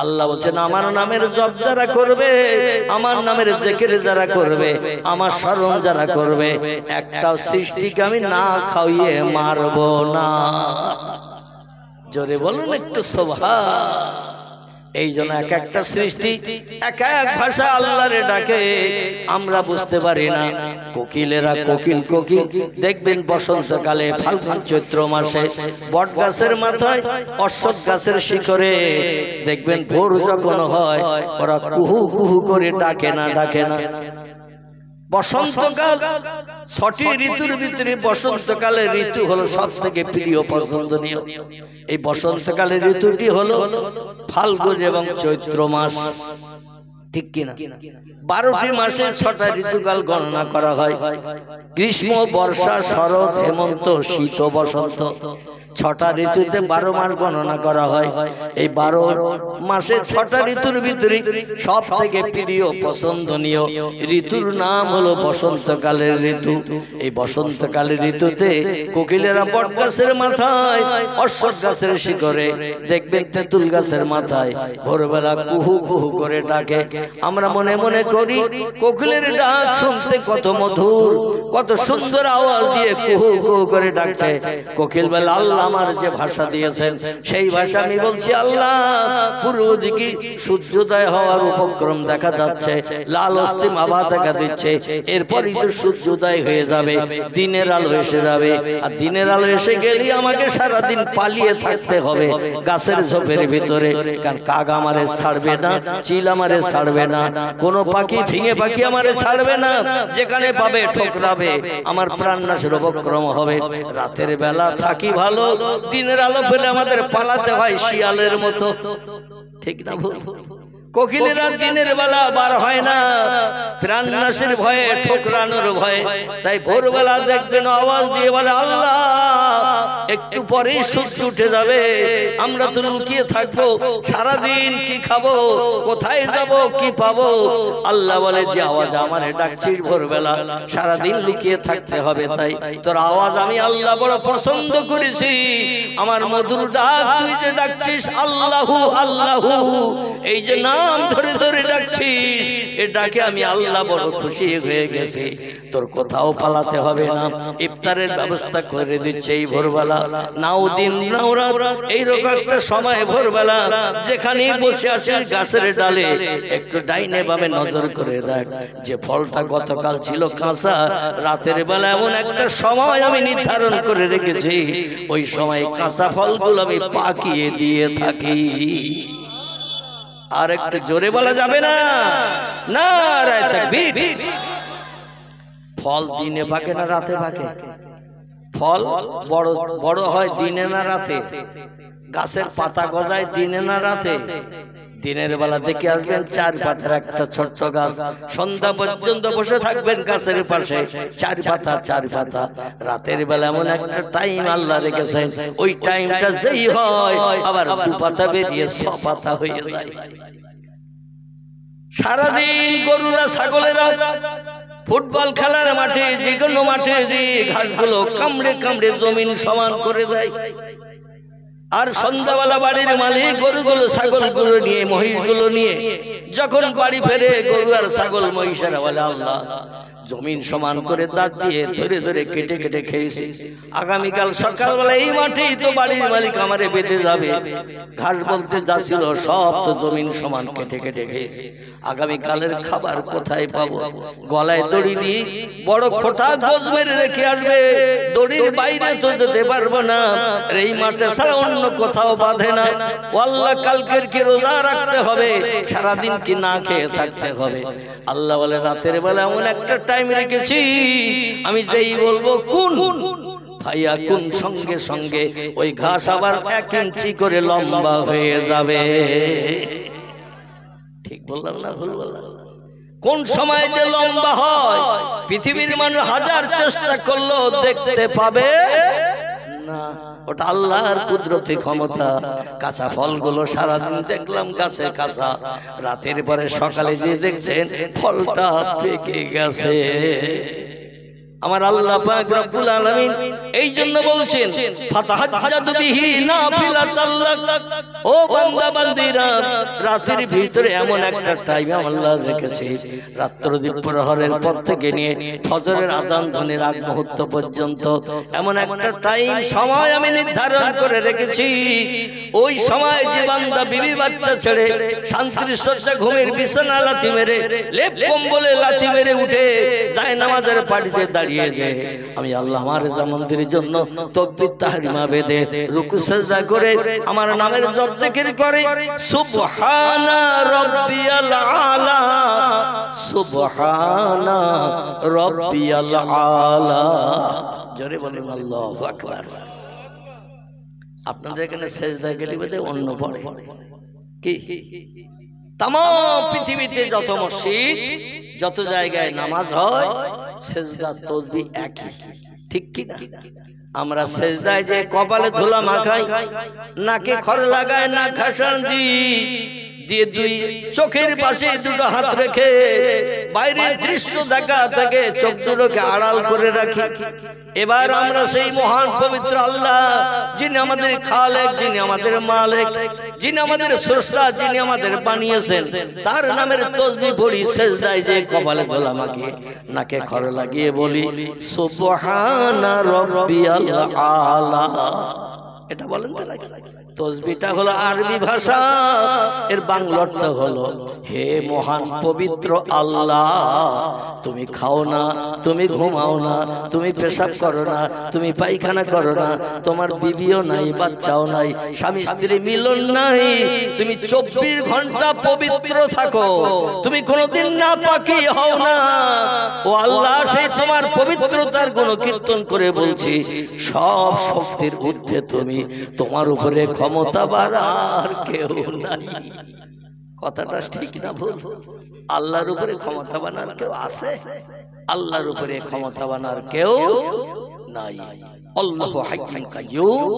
আল্লাহ বলছেন আমার নামের জপ যারা করবে, আমার নামের জিকির যারা করবে, আমার স্মরণ যারা করবে, একটা সৃষ্টিকে আমি না খাইয়ে মারবো না। জোরে বলুন একটু সুবহান। এই জন্য এক একটা সৃষ্টি এক এক ভাষা আল্লাহরে ডাকে, আমরা বুঝতে পারি না। কোকিলেরা কোকিল কোকিল দেখবেন বসন্তকালে ফাল্গুন চৈত্র মাসে বট গাছের মাথায় অশ্বত্থ গাছের শিখরে দেখবেন ভোর যখন হয় ওরা কুহু কুহু করে ডাকে না, ডাকে না। বসন্তকাল 6টি ঋতুর ভিতরে বসন্তকালের ঋতু হলো সব থেকে প্রিয় পছন্দনীয়। এই বসন্তকালের ঋতুটি হলো ফাল্গুন এবং চৈত্র মাস, ঠিক কিনা? 12টি মাসে 6টা ঋতুকাল গণনা করা হয়। গ্রীষ্ম, বর্ষা, শরৎ, হেমন্ত, শীত, বসন্ত, 6টা ঋতুতে 12 মাস গণনা করা হয়। এই 12 মাসে 6টা ঋতুর ভিতরে সব থেকে প্রিয় পছন্দনীয় ঋতুর নাম হলো বসন্তকালের ঋতু। এই বসন্তকালের ঋতুতে কোকিলেরা বট গাছের মাথায় অশ্বত্থ গাছের শিখরে দেখবেন তেঁতুল গাছের মাথায় ভোরবেলা কুহু কুহু করে ডাকে। আমরা মনে মনে করি কোকিলের ডাক শুনতে কত মধুর, কত সুন্দর আওয়াজ দিয়ে কুহু কুহু করে ডাকছে। কোকিল বলে আল্লাহ আমার যে ভাষা দিয়েছেন সেই ভাষা আমি বলছি আল্লাহ। পূর্ব দিকে সূর্যোদয় হওয়ার উপক্রম দেখা যাচ্ছে, লাল অস্তিম আভা দেখা দিচ্ছে, এরপরই তো সূর্যোদয় হয়ে যাবে, দিনের আলো এসে যাবে। আর দিনের আলো এসে গেলেই আমাকে সারাদিন পালিয়ে থাকতে হবে গাছের ঝোপের ভিতরে, কারণ কাক আমারে ছাড়বে না, চিল আমারে ছাড়বে না, কোনো পাখি ফিঙে পাখি আমারে ছাড়বে না, যেখানে পাবে ঠোকরাবে, আমার প্রাণনাশের উপক্রম হবে। রাতের বেলা থাকি ভালো, দিনের আলো পেলে আমাদের পালাতে হয় শিয়ালের মতো, ঠিক না ভুল? কোকিলেরা দিনের বেলা বার হয় না প্রাণনাশের ভয়ে, ঠোকরানোর ভয়ে, তাই ভোরবেলা দেখবেন আওয়াজ দিয়ে বলে আল্লাহ একটু পরেই সূর্য উঠে যাবে, আমরা তো লুকিয়ে থাকবো, সারাদিন কি খাবো, কোথায় যাব, কি পাবো? আল্লাহ বলে যে আওয়াজ আমারে ডাকছিস ভোরবেলা, সারাদিন লুকিয়ে থাকতে হবে, তাই তোর আওয়াজ আমি আল্লাহ বড় পছন্দ করেছি। আমার মধুর ডাক তুই যে ডাকছিস আল্লাহু আল্লাহু, এই যে নাম ধরে ধরে ডাকছিস, এ ডাকে আমি আল্লাহ বড় খুশি হয়ে গেছি। তোর কোথাও পালাতে হবে না, ইফতারের ব্যবস্থা করে দিচ্ছে এই ভোরবেলা। নাও দিন নাও রাত, এইরকম একটা সময় ভোরবেলা যেখানেই বসে আছিস গাছের ডালে একটু ডাইনে বামে নজর করে দেখ, যে ফলটা গতকাল ছিল কাঁচা, রাতের বেলা এমন একটা সময় আমি নির্ধারণ করে রেখেছি, ওই সময় কাঁচা ফলগুলো আমি পাকিয়ে দিয়ে থাকি। আর একটু জোরে বলা যাবে না? নারায়ে তাকবীর। ফল দিনে পাকে না রাতে পাকে? ফল বড় বড় হয় দিনে না রাতে? গাছের পাতা গজায় দিনে না রাতে? দিনের বেলা দেখে আসবেন 4 পাতার একটা ছোট্ট গাছ, সন্ধ্যা পর্যন্ত বসে থাকবেন গাছের পাশে, 4 পাতা 4 পাতা। রাতের বেলা এমন একটা টাইম আল্লাহ রেখেছেন, ওই টাইমটা যেই হয় আবার 2 পাতা বেরিয়ে 6 পাতা হয়ে যায়। সারাদিন গরুরা ছাগলেরা ফুটবল খেলার মাঠে, যে কোনো মাঠে যে ঘাসগুলো কামড়ে কামড়ে জমিন সমান করে দেয়। আর সন্ধ্যাবেলা বাড়ির মালিক গরুগুলো ছাগলগুলো নিয়ে, মহিষগুলো নিয়ে যখন বাড়ি ফেরে, গরু আর ছাগল মহিষেরা বলে আল্লাহ জমিন সমান করে দাঁত দিয়ে ধরে ধরে কেটে কেটে খেয়েছি, আগামীকাল সকালবেলা এই মাঠেই তো বাড়ির মালিক আমারে বেঁধে যাবে, ঘাস বলতে যা ছিল সব তো জমিন সমান কেটে কেটে খেয়েছি, আগামীকালের খাবার কোথায় পাবো? গলায় দড়ি দিয়ে বড় খোটা গোজ মেরে রেখে আসবে, দড়ির বাইরে তো যেতে পারবো না, এই মাঠে ছাড়া অন্য কোথাও বাঁধে না। ও আল্লাহ কালকের কি রোজা রাখতে হবে, সারাদিন কি না খেয়ে থাকতে হবে? আল্লাহ বলে রাতের বেলা এমন একটা টাইম রেখেছি, আমি যেই বলবো কোন ভাইয়া কোন সঙ্গে সঙ্গে ওই ঘাস আবার 1 ইঞ্চি করে লম্বা হয়ে যাবে। ঠিক বললাম না ভুল বললাম? কোন সময় যে লম্বা হয় পৃথিবীর মানুষ হাজার চেষ্টা করলেও দেখতে পাবে না। ওটা আল্লাহর কুদরতি ক্ষমতা। কাঁচা ফলগুলো সারাদিন দেখলাম গাছে কাঁচা, রাতের পরে সকালে গিয়ে দেখছেন ফলটা পেকে গেছে। আমার আল্লাহ পাক রব্বুল আলামিন এই জন্য বলছেন ফাতাহাজ্জাদু বিহি নাফিলাতাল লাক। ও বান্দা বান্দীরা, রাতের ভিতরে এমন একটা টাইম আল্লাহ রেখেছে, রাত্র দ্বীপ্রহরের পর থেকে নিয়ে ফজরের আযান ধ্বনির আগ মুহূর্ত পর্যন্ত এমন একটা টাইম সময় আমি নির্ধারণ করে রেখেছি। ওই সময় যে বান্দা বিবি বাচ্চা ছেড়ে শান্তির শয্যা ঘুমের বিছানা লাথি মেরে লেপ কম্বলে লাথি মেরে উঠে যায় নামাজের পাটিতে দাঁড়িয়ে যায়, আমি আল্লাহ আমার রেজা মন্দিরের জন্য তাকবীর তাহরিমা বেদে রুকু সিজদা করে আমার নামের জপ জিকির করে সুবহানা রাব্বিয়াল আলা, সুবহানা রাব্বিয়াল আলা। জোরে বলুন আল্লাহু আকবার। আপনাদের এখানে সিজদা গেলে বেদে অন্য পড়ে কি? তাম পৃথিবীতে যত মসজিদ যত জায়গায় নামাজ হয় সিজদা তাসবিহ একই, ঠিক কি না? আমরা সিজদায় যে কপালে ধুলা মাখাই, নাকে খড় লাগায়, না খাসান দিয়ে দুই চোখের পাশে দুটো হাত রেখে বাইরের দৃশ্য দেখা থেকে চোখ দুটোকে আড়াল করে রাখি। এবার আমরা সেই মহান পবিত্র আল্লাহ, যিনি আমাদের খালেক, যিনি আমাদের মালিক, যিনি আমাদের স্রষ্টা, যিনি আমাদের বানিয়েছেন, তার নামের তাসবিহ পড়ি সিজদায় যে কপালে ধুলা মাখিয়ে নাকে খড় লাগিয়ে বলি সুবহানা রাব্বিয়াল আলা। এটা বলেন তো নাকি? তাসবিহটা হলো আরবি ভাষা, এর বাংলা অর্থ হলো হে মহান পবিত্র আল্লাহ, তুমি খাও না, তুমি ঘুমাও না, তুমি পেশাব করো না, তুমি পায়খানা করো না, তোমার বিবিও নাই, বাচ্চাও নাই, স্বামী স্ত্রী মিলন নাই, তুমি 24 ঘন্টা পবিত্র থাকো, তুমি কোনোদিন নাপাকি হও না। ও আল্লাহ, সেই তোমার পবিত্রতার গুণ কীর্তন করে বলছি, সব শক্তির ঊর্ধ্বে তুমি, তোমার উপরে ক্ষমতা বাড়ার কেউ নাই। কথাটা ঠিক না ভুল? আল্লাহর উপরে ক্ষমতা বানার কেউ আছে? আল্লাহর উপরে ক্ষমতা বানার কেউ নাই। আল্লাহু হাইয়্যুন কাইয়্যুম,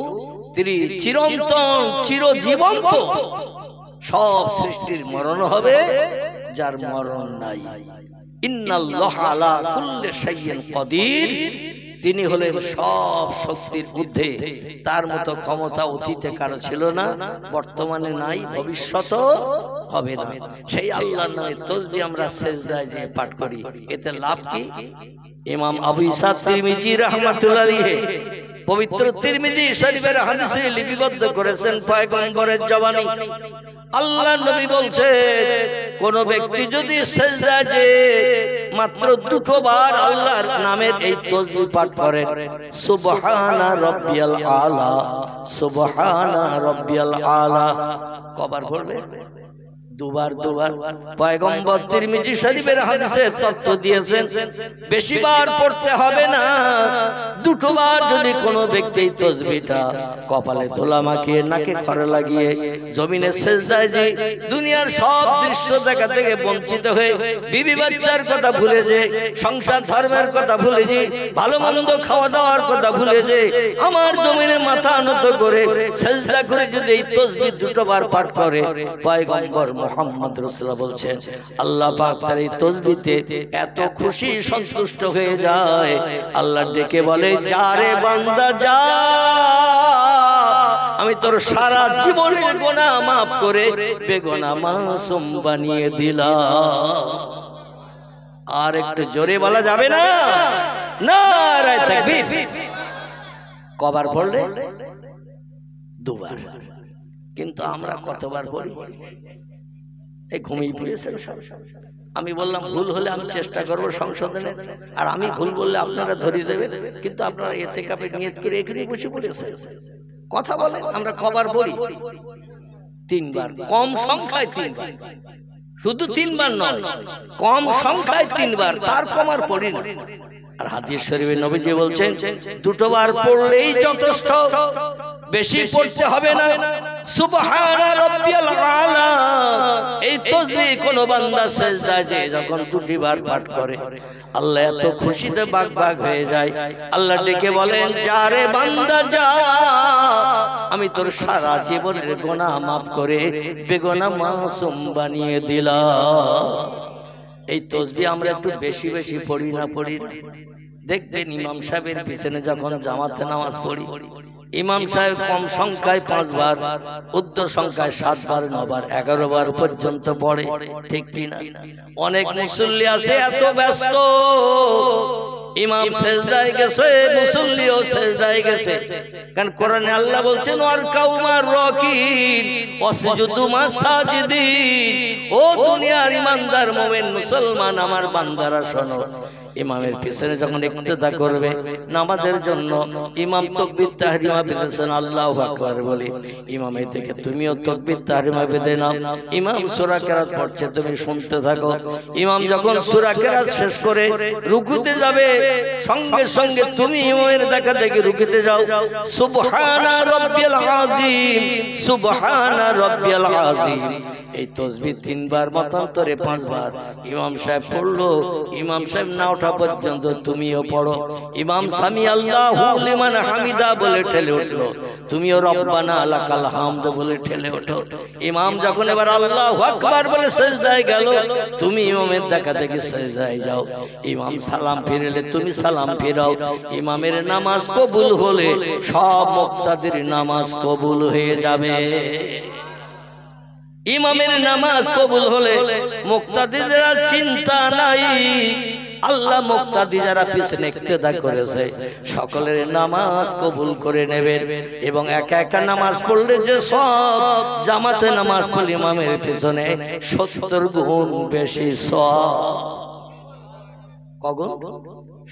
তিনি চিরন্তন চিরজীবন্ত। সব সৃষ্টির মরণ হবে, যার মরণ নাই। ইন্নাল্লাহা আলা কুল্লি শাইইন কাদির, তিনি হলেন সব শক্তির ঊর্ধ্বে। তার মতো ক্ষমতা অতীতে কারো ছিল না, বর্তমানে নাই, ভবিষ্যতেও হবে না। সেই আল্লাহর নামে তাসবিহ আমরা সিজদায় যে পাঠ করি, এতে লাভ কি? ইমাম আবু ঈসা তিরমিজি রাহমাতুল্লাহ আলাইহি পবিত্র তিরমিজি শরীফের হাদিসে লিপিবদ্ধ করেছেন পয়গম্বরের জবানি। আল্লাহ নবী বলছেন, কোন ব্যক্তি যদি সিজদায় যে মাত্র 2 বার আল্লাহর নামের এই তাসবিহ পাঠ করেন, সুবহানা রাব্বিয়াল আলা, সুবহানা রাব্বিয়াল আলা, কবার পড়বে? 2 বার। পয়গম্বর তিরমিজি শরীফের হাদিসে তথ্য দিয়েছেন, বেশি বার পড়তে হবে না, 2 বার যদি কোনো ব্যক্তি তাসবিহটা কপালে ধুলা মাখিয়ে নাকে খড় লাগিয়ে জমিনে সিজদায় যে দুনিয়ার সব দৃশ্য দেখা থেকে বঞ্চিত হয়ে বিবি বাচ্চার কথা ভুলে যে, সংসার ধর্মের কথা ভুলে যে, ভালো মন্দ খাওয়া দাওয়ার কথা ভুলে যে, আমার জমিনে মাথা নত করে সিজদা করে যদি এই তাসবিহ 2 বার পাঠ করে, পয়গম্বর মুহাম্মদ রাসূলুল্লাহ বলছেন, আল্লাহ পাক তার এই তাসবিহতে এত খুশি সন্তুষ্ট হয়ে যায়, আল্লাহ ডেকে বলে, যা রে বান্দা যা, আমি তোর সারা জীবনের গুনাহ মাফ করে বেগুনাহ মাসুম বানিয়ে দিলাম। আর একটু জোরে বলা যাবে না? নারায়ে তাকবীর। কবার পড়লে? 2 বার। কিন্তু আমরা কতবার পড়ি? এই ঘুমিয়ে পড়েছেন সব। আমি বললাম ভুল হলে আমি চেষ্টা করব সংশোধনের, আর আমি ভুল বললে আপনারা ধরিয়ে দেবেন। কিন্তু আপনারা ইতিকাফে নিয়ত করে এখানে বসে পড়েছেন। কথা বলেন, আমরা কবার পড়ি? 3 বার, কম সংখ্যায় 3 বার। শুধু 3 বার নয়, কম সংখ্যায় 3 বার, তার কম আর পড়ি না। আর হাদিস শরীফে নবীজি বলছেন দুটো বার পড়লেই যথেষ্ট, বেশি পড়তে হবে না। সুবহানা রাব্বিয়াল আলা, এই তাসবিহ কোন বান্দা সিজদায় যে যখন দুটি বার পাঠ করে আল্লাহ এত খুশিতে বাগ হয়ে যায়। আল্লাহ ডেকে বলেন, যা রে বান্দা যা, আমি তোর সারা জীবনের গুনাহ মাফ করে বেগুনাহ মাসুম বানিয়ে দিলাম। এই তাসবিহ আমরা একটু বেশি বেশি পড়ি না পড়ি? দেখবেন ইমাম সাহেবের পিছনে যখন জামাতে নামাজ পড়ি, ইমাম সাহেব কম সংখ্যায় 5 বার, উর্ধ্ব সংখ্যায় 7 বার, 9 বার, 11 বার পর্যন্ত পড়ে, ঠিক কিনা? অনেক মুসল্লি আছে এত ব্যস্ত, ইমাম সিজদায় গেছে, মুসল্লিও সিজদায় গেছে। কারণ কোরআনে আল্লাহ বলছেন ওয়ারকাউ মার রাকিন ওয়াসজুদু মাস সাজিদিন। ও দুনিয়ার ইমানদার মুমিন মুসলমান আমার বান্দারা শোনো, ইমামের পিছনে যখন ইক্তেদা করবে নামাজের জন্য, ইমাম তাকবীর তাহরিমা বেঁধেছেন আল্লাহু আকবার বলে, ইমামের থেকে তুমিও তাকবীর তাহরিমা বেঁধে নাও। ইমাম সূরা কেরাত পড়ছে, তুমি শুনতে থাকো। ইমাম যখন সূরা কেরাত শেষ করে রুকুতে যাবে, সঙ্গে সঙ্গে তুমি ইমামের দেখা দেখে রুকুতে যাও। সুবহানা রাব্বিয়াল আযীম, সুবহানা রাব্বিয়াল আযীম। এই তাসবিহ 3 বার, মতান্তরে 5 বার ইমাম সাহেব পড়লো। ইমাম সাহেব না ওঠা পর্যন্ত তুমিও পড়ো। ইমাম সামি আল্লাহু লিমান হামিদা বলে ঠেলে উঠলো, তুমিও রব্বানা লাকাল হামদ বলে ঠেলে ওঠো। ইমাম যখন এবার আল্লাহু আকবার বলে সিজদায় গেল, তুমি ইমামের দেখা দেখে সিজদায় যাও। ইমাম সালাম ফিরলে তুমি সালাম ফিরাও। ইমামের নামাজ কবুল হলে সব মুক্তাদির নামাজ কবুল হয়ে যাবে। ইমামের নামাজ কবুল হলে মুক্তাদিদের আর চিন্তা নাই। আল্লাহ মুক্তাদি যারা পিছনে ইক্তেদা করেছে সকলের নামাজ কবুল করে নেবেন। এবং একা একা নামাজ পড়লে যে সব, জামাতে নামাজ পড়লে ইমামের পিছনে 70 গুণ বেশি সওয়াব। কগুণ?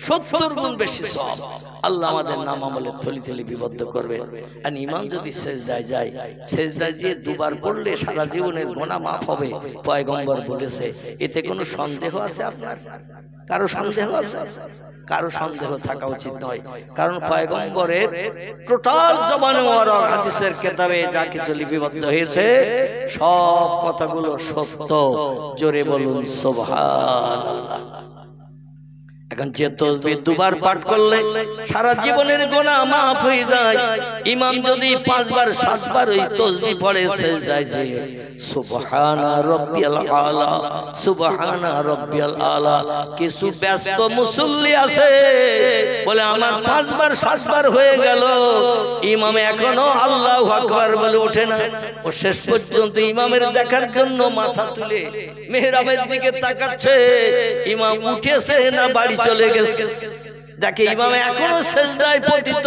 70 গুণ বেশি সওয়াব। আল্লাহ আমাদের নাম আমলে থলি থলি বিবদ্ধ করবে। আর ইমাম যদি সিজদায় যায়, সিজদায় গিয়ে 2 বার পড়লে সারা জীবনের গুনাহ মাফ হবে, পয়গম্বর বলেছে। এতে কোনো সন্দেহ আছে আপনার? কারো সন্দেহ আছে? কারো সন্দেহ থাকা উচিত নয়। কারণ পয়গম্বরের টোটাল জবানে মুবারক হাদিসের কিতাবে যা কিছু লিপিবদ্ধ হয়েছে সব কথাগুলো সত্য। জোরে বলুন সুবহানাল্লাহ। এখন যে তাসবিহ 2 বার পাঠ করলে সারা জীবনের গুনাহ মাফ হয়ে যায়। ইমাম যদি 5 বার 7 বার ওই তাসবিহ পড়ে সিজদায় যে সুবহানা রাব্বিয়াল আলা, সুবহানা রাব্বিয়াল আলা। কিছু ব্যস্ত মুসল্লি আছে বলে আমার 5 বার 7 বার হয়ে গেল, ইমাম এখনো আল্লাহু আকবার বলে ওঠে না। ও শেষ পর্যন্ত ইমামের দেখার জন্য মাথা তুলে মেহরাবের দিকে তাকাচ্ছে, ইমাম উঠেছে না বাড়ি চলে গেছে। দেখে ইমাম এখনো সিজদায় পতিত,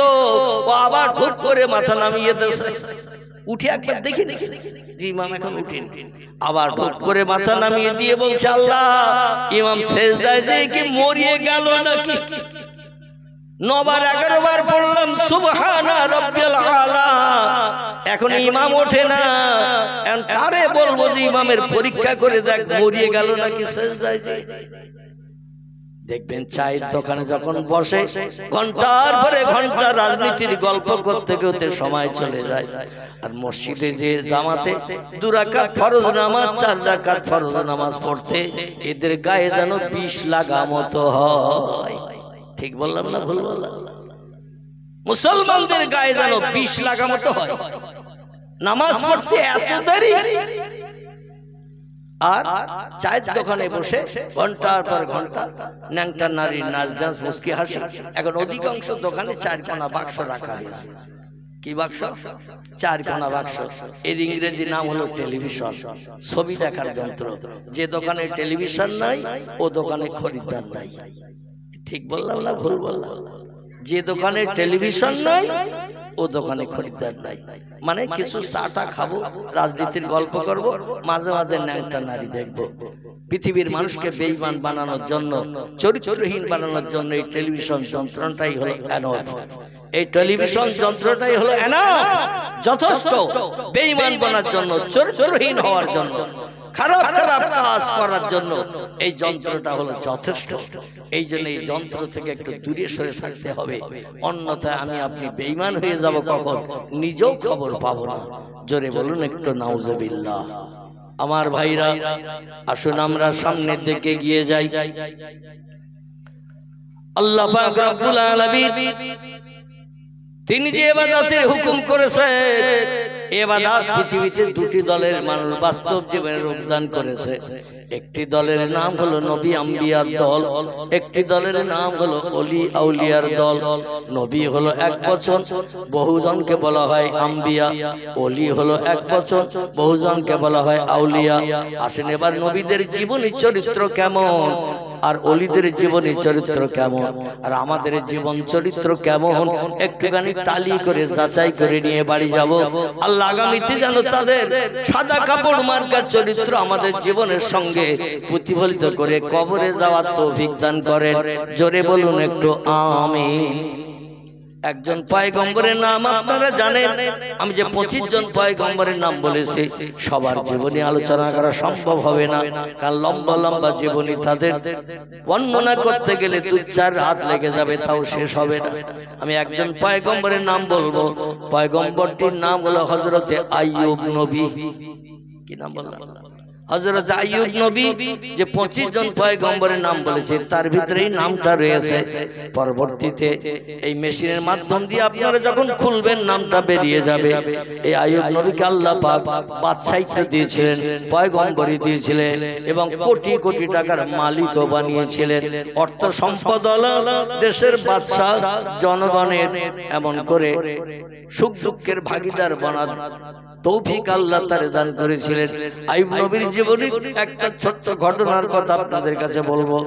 ও আবার হুট করে মাথা নামিয়ে দিয়েছে। উঠে একবার দেখে নিছে যে ইমাম এখন উঠেনি, আবার হুট করে মাথা নামিয়ে দিয়ে বলছে আল্লাহ, ইমাম সিজদায় যে কি মরিয়ে গেল নাকি? 9 বার 11 বার পড়লাম সুবহানা রাব্বিয়াল আলা, এখন ইমাম ওঠে না। এখন কারে বলবো যে ইমামের পরীক্ষা করে দেখ মরিয়ে গেল নাকি সিজদায় যে? দেখবেন চায়ের দোকানে যখন বসে ঘন্টার পরে ঘন্টা রাজনীতির গল্প করতে করতে সময় চলে যায়। আর মসজিদে যে জামাতে 2 রাকাত ফরজ নামাজ, 4 রাকাত ফরজ নামাজ পড়তে এদের গায়ে যেন বিষ লাগা মতো হয়। ঠিক বললাম না ভুল বললাম? মুসলমানদের গায়ে যেন বিষ লাগা মতো হয় নামাজ পড়তে এত দেরি। আর চায়ের দোকানে বসে ঘন্টার পর ঘন্টা ন্যাংটা নারীর নাচ ডান্স মুস্কি হাসি। এখন অধিকাংশ দোকানে 4 কোনা বাক্স রাখা হয়েছে। কি বাক্স? 4 কোনা বাক্স। এর ইংরেজি নাম হলো টেলিভিশন, ছবি দেখার যন্ত্র। যে দোকানে টেলিভিশন নাই ও দোকানে খরিদ্দার নাই। ঠিক বললাম না ভুল বললাম? যে দোকানে টেলিভিশন নাই ও দোকানে খরিদ্দার নাই। মানে কিছু চাটা খাবো, রাজনীতির গল্প করব, মাঝে মাঝে ন্যাংটা নারী দেখবো। পৃথিবীর মানুষকে বেঈমান বানানোর জন্য, চরিত্রহীন বানানোর জন্য এই টেলিভিশন যন্ত্রটাই হলো এনাফ। এই টেলিভিশন যন্ত্রটাই হলো এনাফ, যথেষ্ট বেঈমান বানার জন্য, চরিত্রহীন হওয়ার জন্য। খারাপ খারাপ কাজ করার জন্য এই যন্ত্রটা হলো যথেষ্ট। এই জন্য এই যন্ত্র থেকে একটু দূরে সরে থাকতে হবে, অন্যথায় আমি আপনি বেঈমান হয়ে যাব, কখন নিজেও খবর পাবো না। জোরে বলুন একটু নাউজুবিল্লাহ। আমার ভাইরা, আসুন আমরা সামনের দিকে গিয়ে যাই। আল্লাহ পাক রব্বুল আলামিন তিনি যে ইবাদতের হুকুম করেছেন, ইবাদত পৃথিবীতে দুটি দলের মানুষ বাস্তব জীবনে রূপদান করেছে। একটি দলের নাম হলো নবী আম্বিয়ার দল, একটি দলের নাম হলো ওলি আউলিয়ার দল। নবী হলো এক বচন, বহুজনকে বলা হয় আম্বিয়া। ওলি হলো এক বচন, বহুজনকে বলা হয় আউলিয়া। আসেন এবার নবীদের জীবনী চরিত্র কেমন, আর ওলিদের জীবনী চরিত্র কেমন, আর আমাদের জীবন চরিত্র কেমন, একটুখানি টালি করে যাচাই করে নিয়ে বাড়ি যাব। আল্লাহ আগামীতে যেন তাদের সাদা কাপড় মার্কার চরিত্র আমাদের জীবনের সঙ্গে প্রতিফলিত করে কবরে যাওয়ার তৌফিক দান করেন। জোরে বলুন একটু আমিন। একজন পয়গম্বরের নাম আপনারা জানেন। আমি যে 25 জন পয়গম্বরের নাম বলেছি, সবার জীবনী আলোচনা করা সম্ভব হবে না, কারণ লম্বা লম্বা জীবনী তাদের বর্ণনা করতে গেলে 2-4 রাত লেগে যাবে, তাও শেষ হবে না। আমি একজন পয়গম্বরের নাম বলবো। পয়গম্বরটির নাম হলো হযরতে আইয়ুব নবী। কি নাম বললাম? হযরত আইয়ুব নবী। যে 25 জন পয়গম্বরের নাম বলেছে, তার ভিতরে এই নামটা রয়েছে। পরবর্তীতে এই মেশিনের মাধ্যম দিয়ে আপনারা যখন খুলবেন নামটা বেরিয়ে যাবে। এই আইয়ুব নবীকে আল্লাহ পাক বাদশাহিত্ব দিয়েছিলেন, পয়গম্বরী দিয়েছিলেন, এবং কোটি কোটি টাকার মালিকও বানিয়েছিলেন। অর্থ সম্পদ দেশের বাদশা, জনগণের এমন করে সুখ দুঃখের ভাগিদার বানান তৌফিক আল্লাহ তারে দান করেছিলেন। আইয়ুব নবীর জীবনের একটা ছোট্ট ঘটনার কথা আপনাদের কাছে বলবো।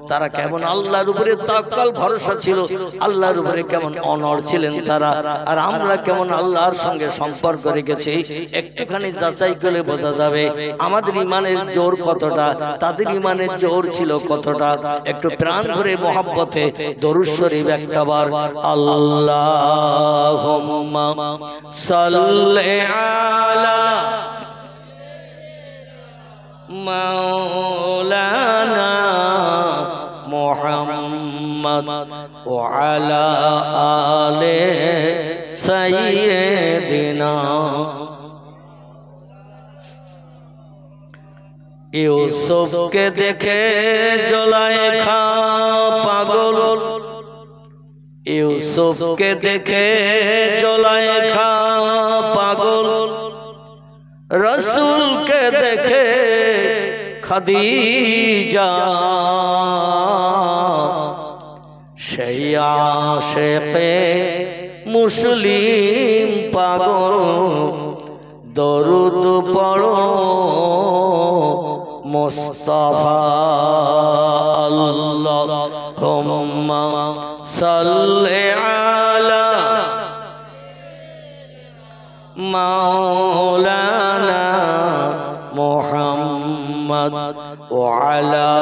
তারা কেমন আল্লাহর উপরে তাওয়াক্কুল ভরসা ছিল, আল্লাহর উপরে কেমন অনড় ছিলেন তারা, আর আমরা কেমন আল্লাহর সঙ্গে সম্পর্ক রেখেছি, একটুখানি যাচাই করে বোঝা যাবে আমাদের ইমানের জোর কতটা, তাদের ইমানের জোর ছিল কতটা। একটু প্রাণ ভরে মহব্বতে দরুদ শরীফ একটাবার আল্লাহুম্মা সাল্লি আলা মাওলানা মুহাম্মদ ওয়া আলা আলি সাইয়্যিদিনা। ইউসুফকে দেখে জুলাইখা পাগল, ইউসুফকে দেখে জুলাইখা পাগল, রসুলকে দেখে খাদিজা, সেই আশিকে মুসলিম পাগল। দরুদ পড়ো মুস্তাফা আল্লাহুম্মা সাল্লি আলা মাওলানা মুহাম্মদ ওয়া আলা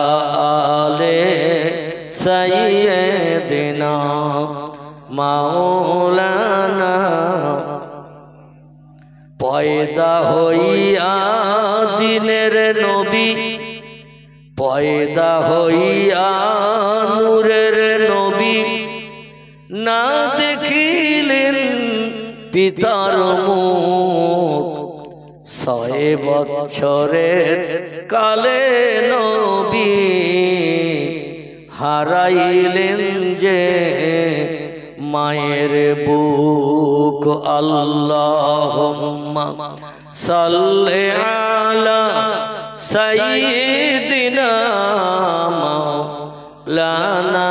আলি সাইয়্যিদিনা মাওলানা। পয়দা হইয়া দিনের নবী, পয়দা হইয়া নূরের নবী, না দেখিলেন পিতার মুখ। 6 বছরের কালে নবী হারাইলেন যে মায়ের বুক। আল্লাহুম্মা সাল্লি আলা সাইয়্যিদিনা মাওলানা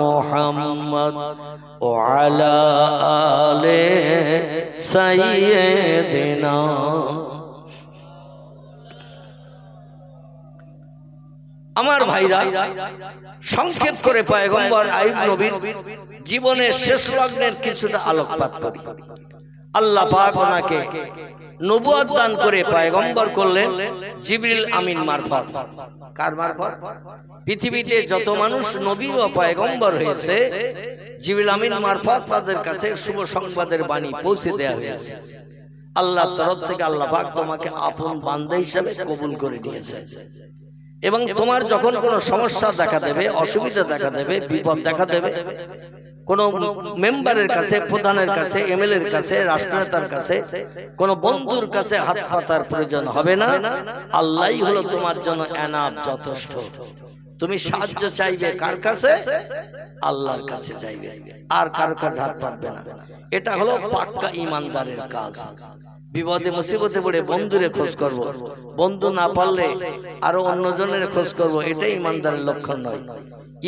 মুহাম্মদ ওয়া আলা আলি সাইয়্যিদিনা। আমার ভাইরা, সংক্ষেপ করে পয়গম্বর আইয়ুব নবীর জীবনের শেষ লগ্নের কিছুটা আলোকপাত করি। আল্লাহ পাক ওনাকে নবুয়ত দান করে পয়গম্বর করলেন জিবরিল আমিন মারফত। কার মারফত? পৃথিবীতে যত মানুষ নবী ও পয়গম্বর হয়েছে, জিবরিল আমিন মারফত তাদের কাছে শুভ সংবাদের বাণী পৌঁছে দেওয়া হয়েছে। আল্লাহর তরফ থেকে আল্লাহ পাক তোমাকে আপন বান্দা হিসেবে কবুল করে নিয়েছে। এবং তোমার যখন কোনো সমস্যা দেখা দেবে, অসুবিধা দেখা দেবে, বিপদ দেখা দেবে, কোন মেম্বারের কাছে, প্রধানের কাছে, এমএলএর কাছে, রাষ্ট্রনেতার কাছে, কোন বন্ধুর কাছে হাত পাতার প্রয়োজন হবে না। আল্লাহই হলো তোমার জন্য এনাফ, যথেষ্ট। তুমি সাহায্য চাইবে কার কাছে? আল্লাহর কাছে চাইবে, আর কার কাছে হাত পাতবে না। এটা হলো পাক্কা ইমানদারের কাজ। বিপদে মুসিবতে পড়ে বন্ধুরে খোঁজ করব, বন্ধু না পারলে আরো অন্যজনের খোঁজ করব, এটাই ইমানদারের লক্ষণ নয়।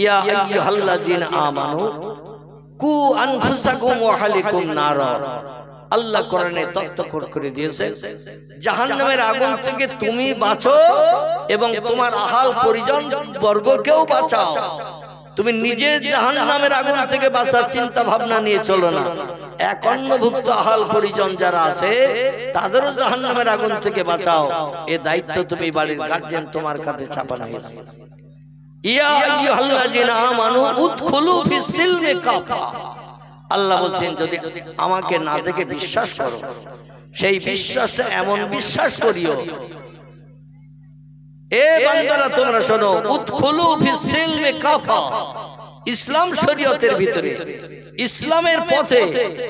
ইয়া আইয়ুহাল্লাযিনা আমানু কু আনফুসাকুম ওয়া আহলিকুম নারা। আল্লাহ কোরআনে তথ্য করে দিয়েছেন, জাহান্নামের আগুন থেকে তুমি বাঁচো এবং তোমার আহাল পরিজন বর্গকেও বাঁচাও। তুমি নিজে জাহান্নামের আগুন থেকে বাঁচার চিন্তা ভাবনা নিয়ে চলো না, এক অন্নভুক্ত আহাল পরিজন যারা আছে তাদেরও জাহান্নামের আগুন থেকে বাঁচাও। এ দায়িত্ব তুমি বাড়ির গার্জিয়ান তোমার কাঁধে চাপানো হয়েছে। ইয়া আইয়ুহাল্লাযিনা আমানু উদখুলু ফিস সিলমি কাফা। আল্লাহ বলছেন, যদি আমাকে না দেখে বিশ্বাস করো, সেই বিশ্বাসটা এমন বিশ্বাস করিও, এ বান্দারা তোমরা শোনো, উদখুলু ফিস সিলমি কাফা, ইসলাম শরীয়তের ভিতরে, ইসলামের পথে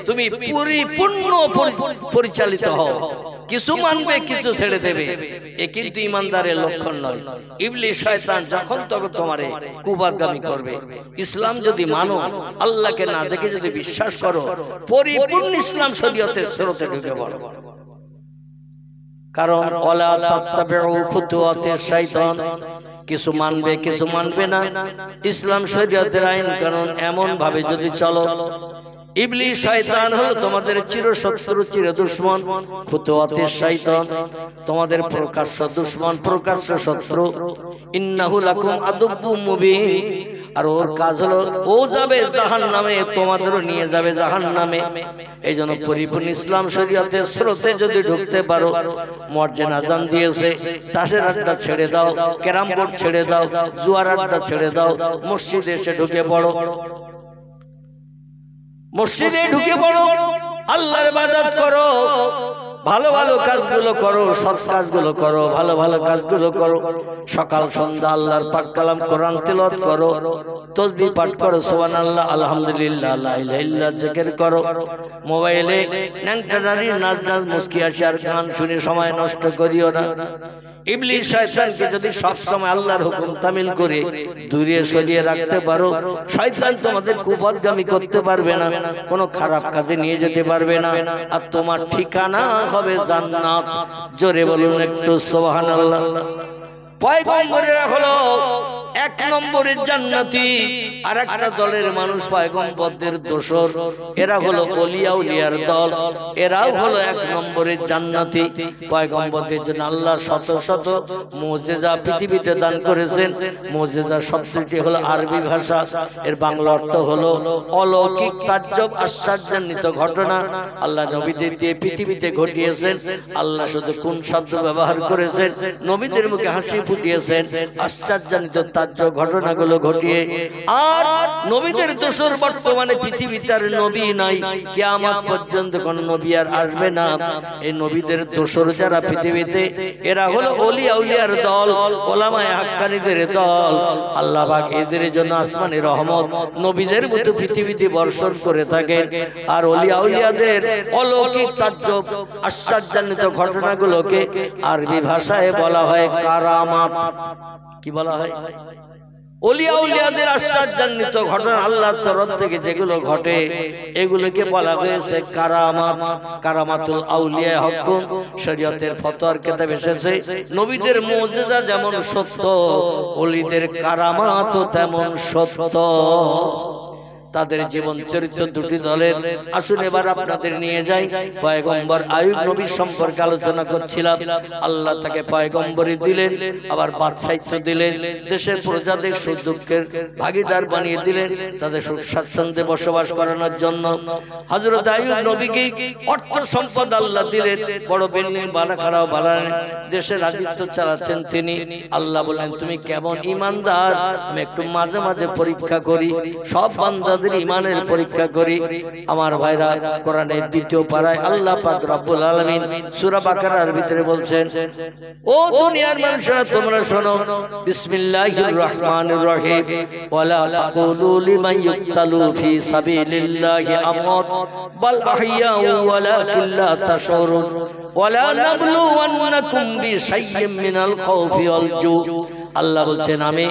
তুমি পরিপূর্ণ পরিচালিত হও। কিছু মানবে, কিছু ছেড়ে দেবে, এ কিন্তু ইমানদারের লক্ষণ নয়। ইবলিস শয়তান যখন তখন তোমারে কুবাদগামী করবে। ইসলাম যদি মানো, আল্লাহকে না দেখে যদি বিশ্বাস করো, পরিপূর্ণ ইসলাম শরীয়তের স্রোতে ঢুকে পড়ো। কারণ ওয়ালা তাত্তাবিউ খুতুওয়াতিশ শাইতান, কিছু মানবে, কিছু মানবে না। ইসলাম শরীয়তের আইন কানুন এমন ভাবে যদি চলো, ইবলিস শয়তান হলো তোমাদের চিরশত্রু, চির দুশমন। খুতুওয়াতিশ শাইতান তোমাদের প্রকাশ্য দুশমন, প্রকাশ্য শত্রু। ইন্নাহু লাকুম আদুব্বুম মুবিন, আর ওর কাজ হলো ও যাবে জাহান্নামে, তোমাদেরও নিয়ে যাবে জাহান্নামে। এই জন্য পরিপূর্ণ ইসলাম শরীয়তের স্রোতে যদি ঢুকতে পারো, মর্জিন আজান দিয়েছে, তাসের আড্ডা ছেড়ে দাও, ক্যারাম বোর্ড ছেড়ে দাও, জুয়ার আড্ডা ছেড়ে দাও, মসজিদে এসে ঢুকে পড়ো, মসজিদে ঢুকে পড়ো, আল্লাহর ইবাদত করো, ভালো ভালো কাজগুলো করো, সৎ কাজগুলো করো, ভালো ভালো কাজগুলো করো। সকাল সন্ধ্যা আল্লাহর পাক কালাম কোরআন তেলাওয়াত করো, তাসবিহ পাঠ করো, সুবহানাল্লাহ, আলহামদুলিল্লাহ, লা ইলাহা ইল্লাল্লাহ জিকির করো। মোবাইলে ন্যাংটা নারীর নাচ নাচ মুস্কি আসে আর গান শুনে সময় নষ্ট করিও না। ইবলিস শয়তানকে যদি সব সময় আল্লাহর হুকুম তামিল করে দূরে সরিয়ে রাখতে পারো, শয়তান তোমাদের কুপথগামী করতে পারবে না, কোনো খারাপ কাজে নিয়ে যেতে পারবে না, আর তোমার ঠিকানা হবে জান্নাত। জোরে বলুন একটু সুবহানাল্লাহ। পয়গম্বরেরা হলো এক নম্বরের জান্নাতি, আর একটা দলের মানুষ পয়গম্বরদের দোসর, এরা হলো ওলিয়া উলিয়ার দল, এরাও হলো এক নম্বরের জান্নাতি। পয়গম্বরদের জন্য আল্লাহ শত শত মুজিজা পৃথিবীতে দান করেছেন। মুজিজা শব্দটি হলো আরবি ভাষা, এর বাংলা অর্থ হলো অলৌকিক, তাজ্জব, আশ্চর্যান্বিত ঘটনা আল্লাহ নবীদের দিয়ে পৃথিবীতে ঘটিয়েছেন। আল্লাহ শুধু কোন শব্দ ব্যবহার করেছেন? নবীদের মুখে হাসি ফুটিয়েছেন, আশ্চর্যান্বিত ঘটনাগুলো ঘটিয়ে। আর নবীদের দোসর বর্তমানে পৃথিবীতে আর নবী নাই, কিয়ামত পর্যন্ত কোন নবী আর আসবে না। এই নবীদের দোসর যারা পৃথিবীতে, এরা হলো ওলিয়া উলিয়ার দল, ওলামায়ে হাক্কানীদের দল। আল্লাহ পাক এদের জন্য আসমানি রহমত নবীদের মতো পৃথিবীতে বর্ষণ করে থাকেন। আর ওলিয়া উলিয়াদের অলৌকিক তাজ্জব আশ্চর্যান্বিত ঘটনাগুলোকে আরবি ভাষায় বলা হয় কারামাত। কি বলা হয়? ওলিয়া উলিয়াদের আশ্চর্যান্বিত ঘটনা আল্লাহর তরফ থেকে যেগুলো ঘটে, এগুলোকে বলা হয়েছে কারামাত। কারামাতুল আউলিয়া হকুম শরীয়তের ফতোয়ার কিতাবে এসেছে, নবীদের মুজিজা যেমন সত্য, ওলিদের কারামাতও তেমন সত্য। তাদের জীবন চরিত্র দুটি দলের। আসুন এবার আপনাদের নিয়ে যাই। পয়গম্বর আইয়ুব নবীর সম্পর্কে আলোচনা করছিলাম। আল্লাহ তাকে পয়গম্বরী দিলেন, আবার বাদশাহিত্য দিলেন, দেশের প্রজাদের সুখ দুঃখের ভাগিদার বানিয়ে দিলেন, তাদের সুখ স্বাচ্ছন্দ্যে বসবাস করানোর জন্য। হযরত আইয়ুব নবীকে অর্থ সম্পদ আল্লাহ দিলেন, বড় বিল্ডিং বানাখারাও বানালেন, দেশে রাজত্ব চালাচ্ছেন তিনি। আল্লাহ বললেন, তুমি কেমন ঈমানদার, আমি একটু মাঝে মাঝে পরীক্ষা করি। সব বান্দা বান্দাদের ঈমানের পরীক্ষা করি। আমার ভাইরা, কোরআনের দ্বিতীয় পারায় আল্লাহ পাক রব্বুল আলামিন সূরা বাকারার ভিতরে বলছেন, ও দুনিয়ার মানুষেরা তোমরা শোনো, বিসমিল্লাহির রহমানির রহিম, ওয়ালা তাকুলু লিমান ইউক্তালু ফি সাবিলিল্লাহি আমওয়াত বাল আহইয়াউ ওয়ালাকিন লা তাশউরুন ওয়ালা নাবলুওয়ান্নাকুম বিশাইয়্যিম মিনাল খাউফি ওয়াল জু। আল্লাহ বলছেন, আমি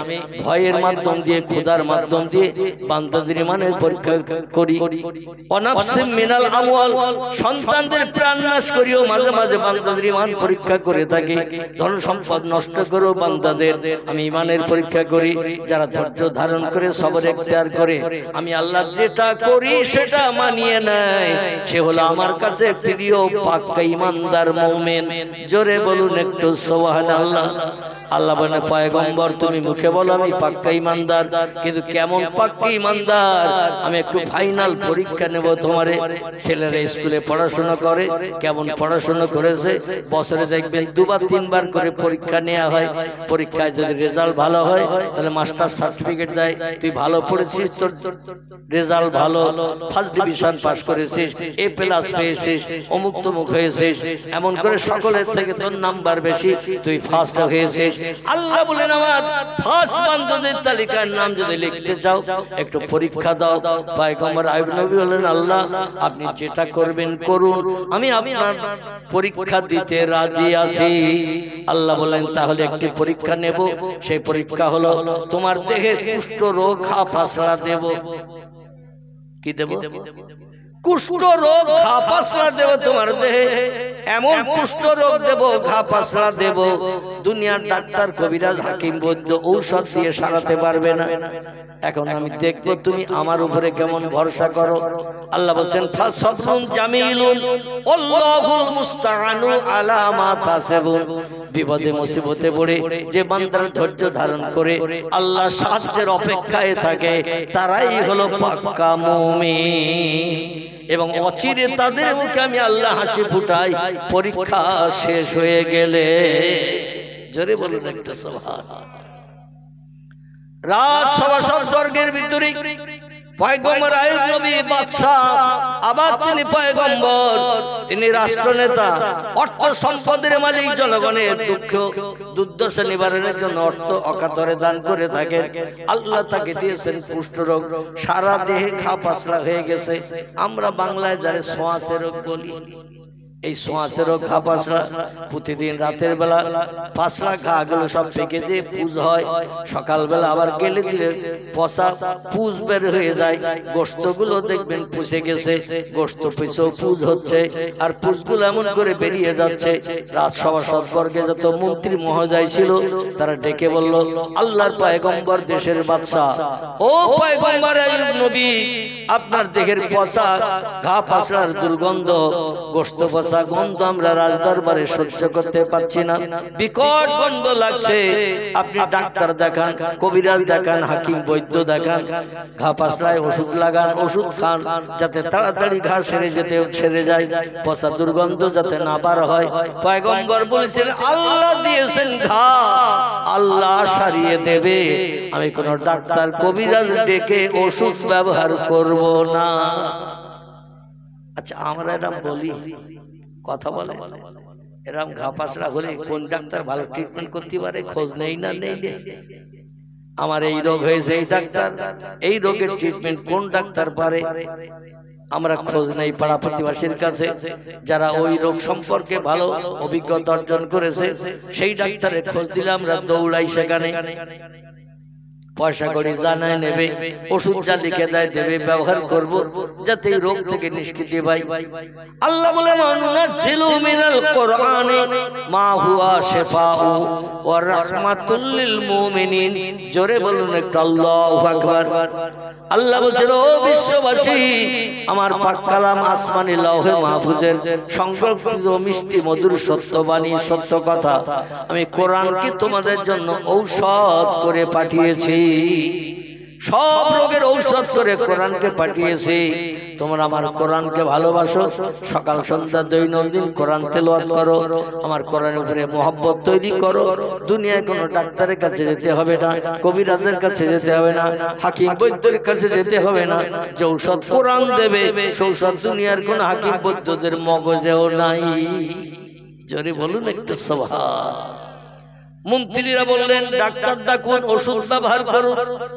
ভয়ের মাধ্যম দিয়ে, ক্ষুধার মাধ্যম দিয়ে বান্দাদের ঈমানের পরীক্ষা করি। অনাফসিম মিনাল আমওয়াল, সন্তানদের প্রাণ নাশ করিও মাঝে মাঝে বান্দাদের ঈমান পরীক্ষা করে থাকি। ধন সম্পদ নষ্ট করেও বান্দাদের আমি ঈমানের পরীক্ষা করি। যারা ধৈর্য ধারণ করে সবর ইখতিয়ার করে আমি আল্লাহ যেটা করি সেটা মানিয়ে নেয়, সে হলো আমার কাছে প্রিয় পাক্কা ঈমানদার মুমিন। জোরে বলুন একটু সুবহানাল্লাহ। আল্লাহ বলেন, পয়গম্বর তুমি মুখে বলো আমি পাক্কা ঈমানদার, কিন্তু কেমন পাক্কা ঈমানদার আমি একটু ফাইনাল পরীক্ষা নেব তোমারে। ছেলেরা স্কুলে পড়াশোনা করে, কেমন পড়াশোনা করেছে বছরে দেখবেন দুবার তিনবার করে পরীক্ষা নেওয়া হয়। পরীক্ষায় যদি রেজাল্ট ভালো হয় তাহলে মাস্টার সার্টিফিকেট দেয়, তুই ভালো পড়েছিস, তোর রেজাল্ট ভালো, ফার্স্ট ডিভিশন পাস করেছিস, এ প্লাস পেয়েছিস, অমুক তমুক হয়েছিস, এমন করে সকলের থেকে তোর নাম্বার বেশি, তুই ফার্স্ট হয়েছিস। আল্লাহ বলেন, আমার ফার্স্ট বান্দাদের তালিকার নাম যদি লিখতে চাও একটু পরীক্ষা দাও। পয়গম্বর আইয়ুব নবী বলেন, আল্লাহ আপনি যেটা করবেন করুন, আমি আপনার পরীক্ষা দিতে রাজি আছি। আল্লাহ বলেন, তাহলে একটি পরীক্ষা নেব, সেই পরীক্ষা হলো তোমার দেহে কুষ্ঠ রোগ ঘা পাসলা দেব। কি দেব? কুষ্ঠ রোগ ঘা পাসলা দেব তোমার দেহে, এমন কুষ্ঠ রোগ দেব, ঘা পাসলা দেব, দুনিয়ার ডাক্তার কবিরাজ হাকিম বৈদ্য ঔষধ দিয়ে সারাতে পারবে না। এখন আমি দেখব তুমি আমার উপরে কেমন ভরসা করো। আল্লাহ বলেন, ফাসবরুন জামিলুন আল্লাহুল মুস্তাআনু আলা মা তাসিবুন। বিপদে মুসিবতে পড়ে যে বান্দার ধৈর্য ধারণ করে আল্লাহ সাহায্যের অপেক্ষায় থাকে, তারাই হলো পাক্কা মুমিন। এবং অচিরে তাদের মুখে আমি আল্লাহ হাসি ফুটাই পরীক্ষা শেষ হয়ে গেলে। জোরে বলুন একটা সুবহানাল্লাহ। রাজসভা স্বর্গের ভিতরে পয়গম্বর আইয়ুব নবী বাদশা, আবার তিনি পয়গম্বর, তিনি রাষ্ট্রনেতা, অর্থ সম্পদের মালিক, জনগণের দুঃখ দুর্দশা নিবারণের জন্য অর্থ অকাতরে দান করে থাকেন। আল্লাহ তাকে দিয়েছেন কুষ্ঠ রোগ, সারা দেহে ঘা পাসলা হয়ে গেছে। আমরা বাংলায় যারা ছোঁয়াচে রোগ বলি, এই ছোঁয়াচে রোগ ঘা পাসলা, প্রতিদিন রাতের বেলা পাসলা ঘা গুলো সব পেকে যে পুজ হয়, সকালবেলা আবার গেলে দিলে পচা পুজ বের হয়ে যায়, গোস্ত গুলো দেখবেন পুষে গেছে, গোস্ত পিছেও পুজ হচ্ছে, আর পুজগুলো এমন করে বেরিয়ে যাচ্ছে। রাজসভা সদবর্গে যত মন্ত্রী মহোদয় ছিল তারা ডেকে বলল, আল্লাহর পয়গম্বর দেশের বাদশা, ও পয়গম্বর আইয়ুব নবী, আপনার দেহের পচা ঘা পাসলার দুর্গন্ধ, গোস্ত পচা গন্ধ আমরা রাজদরবারে সহ্য করতে পারছি না, বিকট গন্ধ লাগছে। আপনি ডাক্তার দেখান, কবিরাজ দেখান, হাকিম বৈদ্য দেখান, ঘা পাসলায় ওষুধ লাগান, ওষুধ খান, যাতে তাড়াতাড়ি ঘা সেরে যায়, পচা দুর্গন্ধ যাতে না বার হয়। পয়গম্বর বলেছেন, আল্লাহ দিয়েছেন ঘা, আল্লাহ সারিয়ে দেবে, আমি কোন ডাক্তার কবিরাজ ডেকে ওষুধ ব্যবহার করব না। আচ্ছা, আমরা এরকম বলি, কথা বলে, এরকম ঘা পাসলা হলে কোন ডাক্তার ভালো ট্রিটমেন্ট করতে পারে খোঁজ নেই না? নেই। আমার এই রোগ হয়েছে, এই ডাক্তার, এই রোগের ট্রিটমেন্ট কোন ডাক্তার পারে? আমরা খোঁজ নেই পাড়া প্রতিবেশীর কাছে, যারা ওই রোগ সম্পর্কে ভালো অভিজ্ঞতা অর্জন করেছে, সেই ডাক্তারের খোঁজ দিলে আমরা দৌড়াই সেখানে। পয়সা করে জানায় নেবে, ওষুধ যা লিখে দেয় দেবে, ব্যবহার করব যাতে এই রোগ থেকে নিষ্কৃতি পাই। আল্লাহ বলেন, আনুনাজ্জিলু মিনাল কোরআনি মা হুয়া শিফাউ ওয়া রাহমাতুল লিল মুমিনিন। জোরে বলুন একটু আল্লাহু আকবার। আল্লাহ বলছেন, ও বিশ্ববাসী, আমার পাক কালাম আসমানি লৌহে মাহফুজের সংরক্ষিত মিষ্টি মধুর সত্যবাণী, সত্য কথা, আমি কোরআনকে তোমাদের জন্য ঔষধ করে পাঠিয়েছি। সব রোগের ঔষধ করে কোরআনকে পাঠিয়েছি। তোমরা আমার কোরআনকে ভালোবাসো, সকাল সন্ধ্যা দৈনন্দিন কোরআন তেলাওয়াত করো, আমার কোরআনের উপরে মহব্বত তৈরি করো। দুনিয়ায় কোনো ডাক্তারের কাছে যেতে হবে না, কবিরাজের কাছে যেতে হবে না, হাকিম বৈদ্যের কাছে যেতে হবে না। যে ঔষধ কোরআন দেবে সে ঔষধ দুনিয়ার কোন হাকিম বৈদ্যদের মগজেও নাই। জোরে বলুন একটু সুবহান। মন্ত্রীরা বললেন ডাক্তার ডাকুন, ওষুধ ব্যবহার করুন।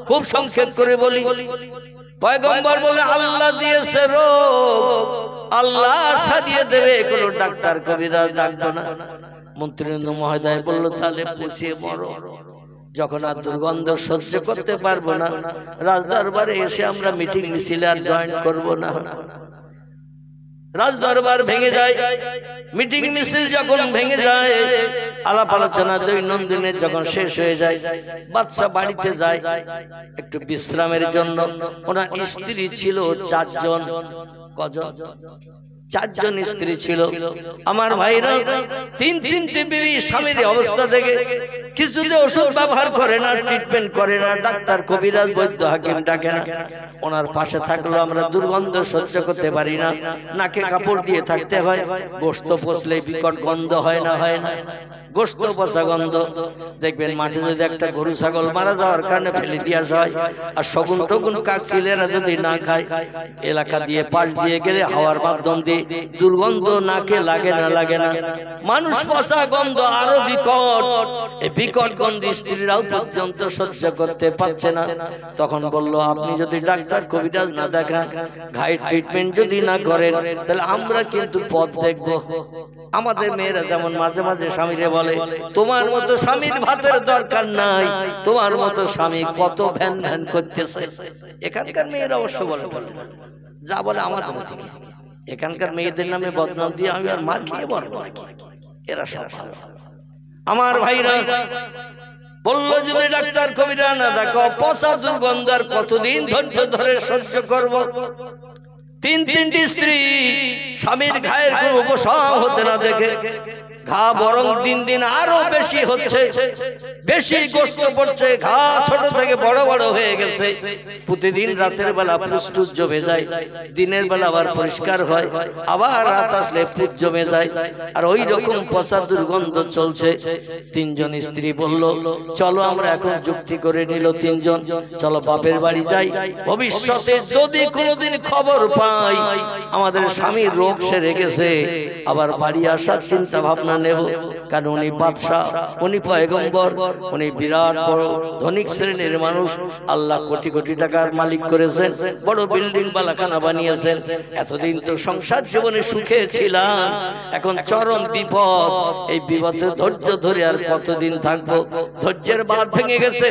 খুব সংক্ষেপ করে বলি, পয়গম্বর বলে আল্লাহ দিয়েছে রোগ, আল্লাহ সারিয়ে দেবে, কোনো ডাক্তার কবিরাজ ডাকবো না। মন্ত্রীন্দ্র মহোদয় বলল তাহলে পুষিয়ে মরো। যখন আর দুর্গন্ধ সহ্য করতে পারবো না, রাজদরবারে এসে আমরা মিটিং মিছিলে আর জয়েন করবো না। রাজদরবার ভেঙে যায়, মিটিং মিছিল যখন ভেঙে যায়, আলাপ আলোচনা দৈনন্দিনের যখন শেষ হয়ে যায়, বাদশা বাড়িতে যায় একটু বিশ্রামের জন্য। ওনার স্ত্রী ছিল 4 জন। কজন? 4 জন স্ত্রী ছিল। আমার ভাইরা, 3-3টে বিবি স্বামীর অবস্থা থেকে কিছুতে ওষুধ ব্যবহার করে না, ট্রিটমেন্ট করে না, ডাক্তার কবিরাজ বৈদ্য হাকিম ডাকে না। ওনার পাশে থাকলেও আমরা দুর্গন্ধ সহ্য করতে পারি না, নাকে কাপড় দিয়ে থাকতে হয়। গোশত পচলে বিকট গন্ধ হয় না? হয় না? গোশত পচা গন্ধ। দেখবেন মাঠে যদি একটা গরু ছাগল মারা যাওয়ার কারণে ফেলে দিয়ে আসা হয়, আর শগুন টগুন কাক ছিলেরা যদি না খায়, এলাকা দিয়ে পাশ দিয়ে গেলে হাওয়ার মাধ্যম দিয়ে দুর্গন্ধ নাকে লাগে না? লাগে না? মানুষ পচা গন্ধ আরো বিকট। এই বিকট গন্ধ স্ত্রীরাও পর্যন্ত সহ্য করতে পারছে না। তখন বলল আপনি যদি ডাক্তার কবিরাজ না দেখান, ঘাই ট্রিটমেন্ট যদি না করেন, তাহলে আমরা কিন্তু পথ দেখব। আমাদের মেয়েরা যেমন মাঝে মাঝে স্বামীরে বলে তোমার মতো স্বামীর ভাতের দরকার নাই, তোমার মতো স্বামী কত ভ্যান ভ্যান করতেছে। এখানকার মেয়েরা অবশ্য বলে যা বলে আমাদের দিকে। এখানকার মেয়েদের নামে বদনাম দিয়ে আমি আর মার খেয়ে বলবো নাকি? এরা সব ভালো। আমার ভাইরা বললো যদি ডাক্তার কবিরা না দেখো, পচা দুর্গন্ধ আর কতদিন ধৈর্য ধরে সহ্য করব? 3-3টি স্ত্রী স্বামীর ঘায়ের কোন উপশম হতে না দেখে, ঘা বরং দিন দিন আরো বেশি হচ্ছে, বেশি গোস্ত পড়ছে, ঘা ছোট থেকে বড় বড় হয়ে গেছে। প্রতিদিন রাতের বেলা ফুসটুস জমে যায়, দিনের বেলা আবার পরিষ্কার হয়, আবার রাত আসলে ফুট জমে যায়, আর ওই রকম পচা দুর্গন্ধ চলছে। 3 জন স্ত্রী বলল চলো আমরা এখন যুক্তি করে নিল 3 জন, চলো বাপের বাড়ি যাই, ভবিষ্যতে যদি কোনোদিন খবর পাই আমাদের স্বামীর রোগ সেরে গেছে, আবার বাড়ি আসার চিন্তা ভাবনা নেব। কারণ উনি বাদশাহ, উনি পয়গম্বর, উনি বিরাট বড় ধনিক শ্রেণীর মানুষ, আল্লাহ কোটি কোটি টাকার মালিক করেছেন, বড় বিল্ডিং বালাখানা বানিয়েছেন। এতদিন তো সংসার জীবনে সুখে ছিলাম, এখন চরম বিপদ। এই বিপদে ধৈর্য ধরে আর কতদিন থাকবো? ধৈর্যের বাঁধ ভেঙে গেছে,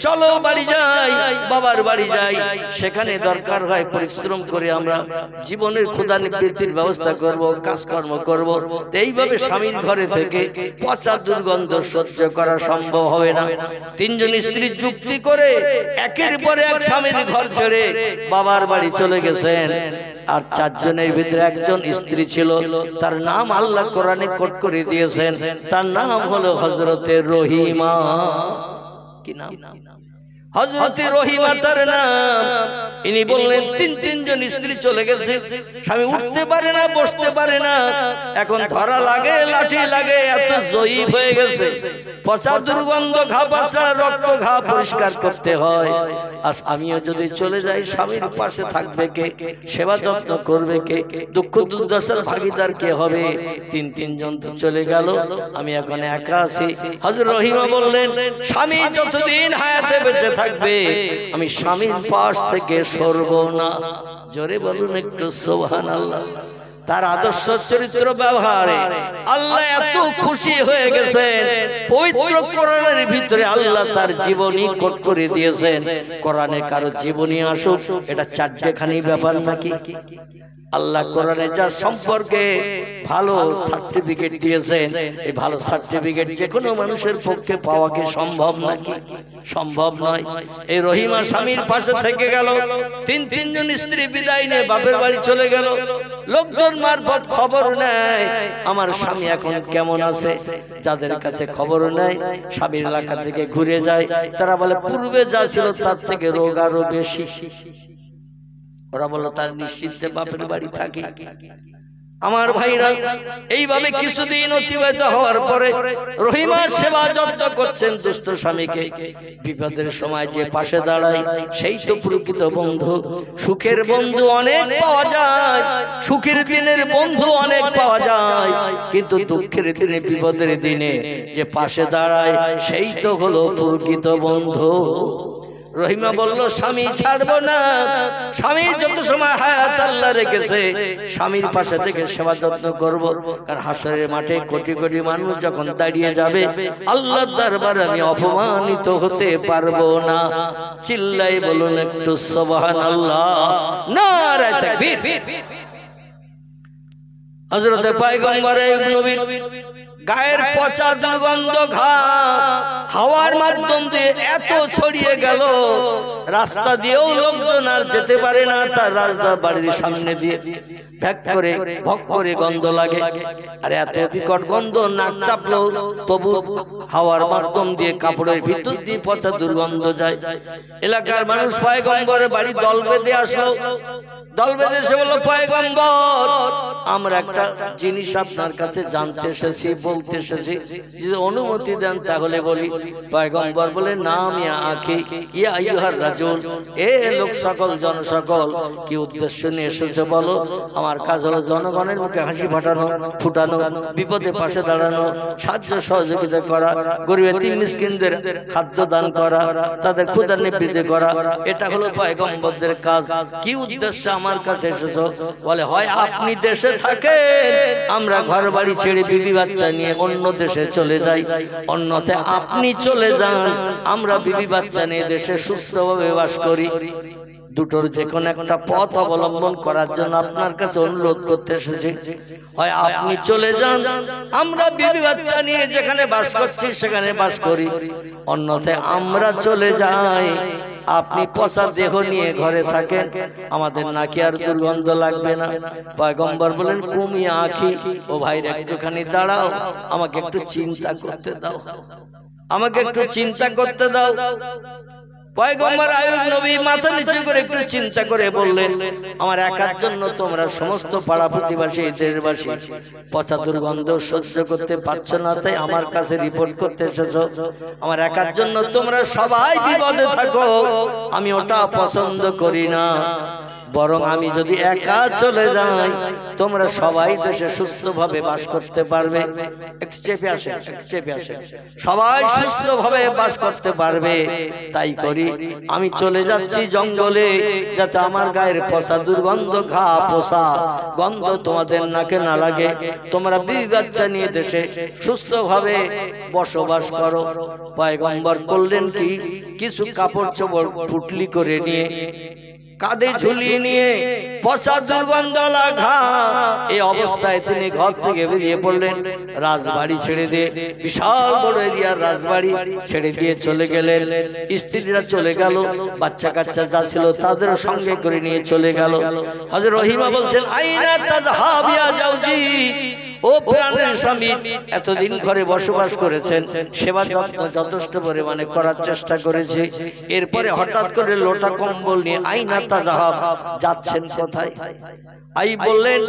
চলো বাড়ি যাই, বাবার বাড়ি যাই। সেখানে দরকার হয় পরিশ্রম করে আমরা জীবনের ক্ষুধা নিবৃত্তির ব্যবস্থা করব, কাজকর্ম করব। এইভাবে স্বামীর ঘরে থেকে পচা দুর্গন্ধ সহ্য করা সম্ভব হবে না। 3 জন স্ত্রী যুক্তি করে একের পর এক স্বামীর ঘর ছেড়ে বাবার বাড়ি চলে গেছেন। আর 4 জনের ভিতরে একজন স্ত্রী ছিল, তার নাম আল্লাহ কোরআনে কোট করে দিয়েছেন, তার নাম হলো হযরতে রহিমা। কি নাম? হযরতে রহিমা তার নাম। ইনি বললেন 3 জন স্ত্রী চলে গেছে, স্বামী উঠতে পারে না, বসতে পারে না, এখন ধরা লাগে, লাঠি লাগে, এত জয়ীফ হয়ে গেছে। পচা দুর্গন্ধ, ঘা পাশা, রক্ত, ঘা পরিষ্কার করতে হয়। আর আমিও যদি চলে যাই স্বামীর পাশে থাকবে কে? সেবা যত্ন করবে কে? দুঃখ দুর্দশার ভাগিদার কে হবে? 3 জন তো চলে গেল, আমি এখন একা আছি। হযরত রহিমা বললেন স্বামী যতদিন হায়াতে বেঁচে থাকবে আমি স্বামীর পাশ থেকে সরব না। জোরে বলুন একটু সুবহানাল্লাহ। তার আদর্শ চরিত্র ব্যবহারে আল্লাহ এত খুশি হয়ে গেছেন, পবিত্র কোরআনের ভিতরে আল্লাহ তার জীবনী কোট করে দিয়েছেন। কোরআনে কারো জীবনী আসুক, এটা চারটেখানি ব্যাপার নাকি? আল্লাহ কোরআনে যার সম্পর্কে ভালো সার্টিফিকেট দিয়েছেন, এই ভালো সার্টিফিকেট যে কোনো মানুষের পক্ষে পাওয়া কি সম্ভব নাকি? সম্ভব নয়। এই রহিমা স্বামীর পাশে থেকে গেল, তিনজন স্ত্রী বিদায় নিয়ে বাপের বাড়ি চলে গেল। লোকজন মারফত খবর নেয় আমার স্বামী এখন কেমন আছে। যাদের কাছে খবর নেয় স্বামীর এলাকা থেকে ঘুরে যায়, তারা বলে পূর্বে যা ছিল তার থেকে রোগ আরো বেশি। ওরা বলল তার নিশ্চিন্তে বাপের বাড়ি থাকে। আমার ভাইরা, এইভাবে কিছুদিন অতিবাহিত হওয়ার পরে রহিমার সেবা যত্ন করছেন দুষ্ট স্বামীকে। বিপদের সময় যে পাশে দাঁড়ায় সেই তো প্রকৃত বন্ধু। সুখের বন্ধু অনেক পাওয়া যায়, সুখের দিনের বন্ধু অনেক পাওয়া যায়, কিন্তু দুঃখের দিনে বিপদের দিনে যে পাশে দাঁড়ায় সেই তো হলো প্রকৃত বন্ধু। রহিমা বলল স্বামী ছাড়বো না, স্বামী যত সময় হায়াত আল্লাহ রেখেছে স্বামীর পাশে থেকে সেবা যত্ন করব। কারণ হাসরের মাঠে কোটি কোটি মানুষ যখন দাঁড়িয়ে যাবে আল্লাহর দরবারে আমি অপমানিত হতে পারবো না। চিল্লাই বলুন একটু সুবহানাল্লাহ, নারে তাকবীর। হযরতে পয়গম্বর নবীর গায়ের পচা দুর্গন্ধ হাওয়ার মাধ্যম দিয়ে এত ছড়িয়ে গেল, রাস্তা দিয়েও লোকজন আর যেতে পারে না। তার রাস্তা বাড়ির সামনে দিয়ে ভ্যাক করে ভক করে গন্ধ লাগে। আর এত বিকট গন্ধ, নাক চাপলো তবু হাওয়ার মাধ্যম দিয়ে কাপড়ের ভিতর দিয়ে পচা দুর্গন্ধ যায়। এলাকার মানুষ পয়গম্বরের বাড়ি দল বেঁধে আসলো। দল বেঁধে এসে বলল, পয়গম্বর আমরা একটা জিনিস আপনার কাছে জানতে এসেছি, বলতে এসেছি, যদি অনুমতি দেন তাহলে বলি। পয়গম্বর বলে, নাম ইয়া আখি ইয়া আইয়ুহার রাজুল, এ লোক সকল জনসকল কি উদ্দেশ্য নিয়ে এসেছে বলো। আমার কাজ হলো জনগণের মুখে হাসি ফুটানো, বিপদে পাশে দাঁড়ানো, সাহায্য সহযোগিতা করা, গরিব এতিম মিসকিনদের খাদ্য দান করা, তাদের ক্ষুধা নিবৃত্তি করা, এটা হলো পয়গম্বরদের কাজ। কি উদ্দেশ্যে আমার কাছে এসেছো? বলে, হয় আপনি দেশে থাকেন, আমরা ঘর বাড়ি ছেড়ে বিবি বাচ্চা নিয়ে অন্য দেশে চলে যাই, অন্যথায় আপনি চলে যান, আমরা বিবি বাচ্চা নিয়ে দেশে সুস্থভাবে বাস করি। দুটোর যে কোনো একটা পথ অবলম্বন করার জন্য আপনার কাছে অনুরোধ করতে এসেছি। হয় আপনি চলে যান, আমরা বিবি বাচ্চা নিয়ে যেখানে বাস করছি সেখানে বাস করি, অন্যথায় আমরা চলে যাই, আপনি পচা দেহ নিয়ে ঘরে থাকেন, আমাদের নাকি আর দুর্গন্ধ লাগবে না। পয়গম্বর বলেন, কুমিয়া আখি, ও ভাইরা একটুখানি দাঁড়াও, আমাকে একটু চিন্তা করতে দাও, আমাকে একটু চিন্তা করতে দাও। পয়গম্বর আইয়ুব নবী মাথা নিচু করে একটু চিন্তা করে বললেন, আমার একার জন্য তোমরা সমস্ত পাড়া প্রতিবাসী দেশবাসী পচা দুর্গন্ধ সহ্য করতে পারছো না, তাই আমার কাছে রিপোর্ট করতে এসেছো। আমার একার জন্য তোমরা সবাই বিপদে থাকো, আমি ওটা পছন্দ করি না। বরং আমি যদি একা চলে যাই, তোমরা সবাই দেশে সুস্থভাবে বাস করতে পারবে। একটু চেপে আসে, একটু চেপে আসে, সবাই সুস্থভাবে বাস করতে পারবে। তাই করি, আমি চলে যাচ্ছি জঙ্গলে, যাতে আমার গায়ের পচা দুর্গন্ধ পোষা গন্ধ তোমাদের নাকে না লাগে, তোমরা বিবি বাচ্চা নিয়ে দেশে সুস্থভাবে বসবাস করো। পয়গম্বর করলেন কি, কিছু কাপড় চোপড় পুটলি করে নিয়ে কাঁধে ঝুলিয়ে নিয়ে পচা দুর্গন্ধ লাগা এই অবস্থায় তিনি ঘর থেকে বেরিয়ে পড়লেন। রাজবাড়ি ছেড়ে দিয়ে, বিশাল বড় এরিয়ার রাজবাড়ি ছেড়ে দিয়ে চলে গেলেন। স্ত্রীরা চলে গেল, বাচ্চা কাচ্চা যা ছিল তাদের সঙ্গে করে নিয়ে চলে গেল। হযরত রহিমা বলছেন, আইনা তাযহাব ইয়া জাওজি, ও প্রাণের স্বামী, এতদিন ঘরে বসবাস করেছেন, সেবা যত্ন যথেষ্ট পরিমাণে করার চেষ্টা করেছে, এরপরে হঠাৎ করে লোটা কম্বল নিয়ে আইনা তাযহাব, যাচ্ছেন কোথায়? আই বললেন,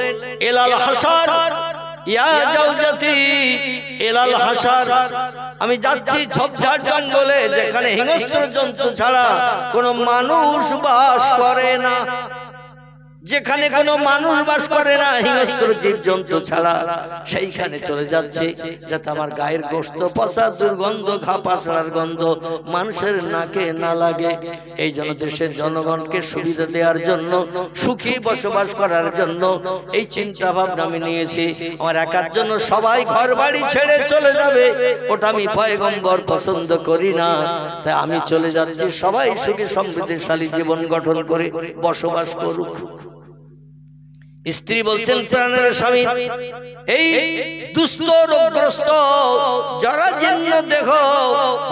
এলাল হাসার ইয়া জাওজাতি, এলাল হাসার, আমি যাচ্ছি ঝোপঝাড় জঙ্গলে, যেখানে হিংস্র জন্তু ছাড়া কোনো মানুষ বাস করে না, যেখানে কোনো মানুষ বাস করে না, হিংস্র জীব জন্তু ছাড়া, সেইখানে চলে যাচ্ছে, যাতে আমার গায়ের গোশত পচা দুর্গন্ধ পাছড়ার গন্ধ মানুষের নাকে না লাগে। এই জন্য দেশের জনগণকে সুবিধা দেওয়ার জন্য, সুখী বসবাস করার জন্য এই চিন্তা ভাবনা আমি নিয়েছি। আমার একার জন্য সবাই ঘর বাড়ি ছেড়ে চলে যাবে, ওটা আমি পয়গম্বর পছন্দ করি না, তাই আমি চলে যাচ্ছি, সবাই সুখী সমৃদ্ধিশালী জীবন গঠন করে বসবাস করুক। স্ত্রী বলছেন প্রাণের স্বামী, এই দুস্থ রোগগ্রস্ত যারা জিন্ন দেখো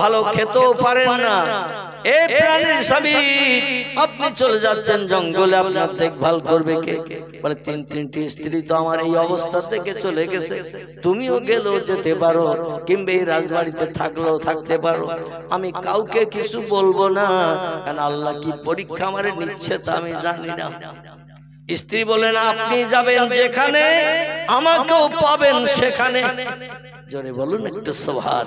ভালো খেতেও পারেন না, এ প্রাণের স্বামী আপনি চলে যাচ্ছেন জঙ্গলে, আপনার দেখভাল করবে কে? বলে তিনটি স্ত্রী তো আমার এই অবস্থা থেকে চলে গেছে, তুমিও গেলেও যেতে পারো, কিংবা এই রাজবাড়িতে থাকলেও থাকতে পারো, আমি কাউকে কিছু বলবো না, কারণ আল্লাহ কি পরীক্ষা আমারে নিচ্ছে তা আমি জানি না। স্ত্রী বলেন আপনি যাবেন যেখানে, আমাকেও পাবেন সেখানে। জোরে বলুন একটু সুবহান।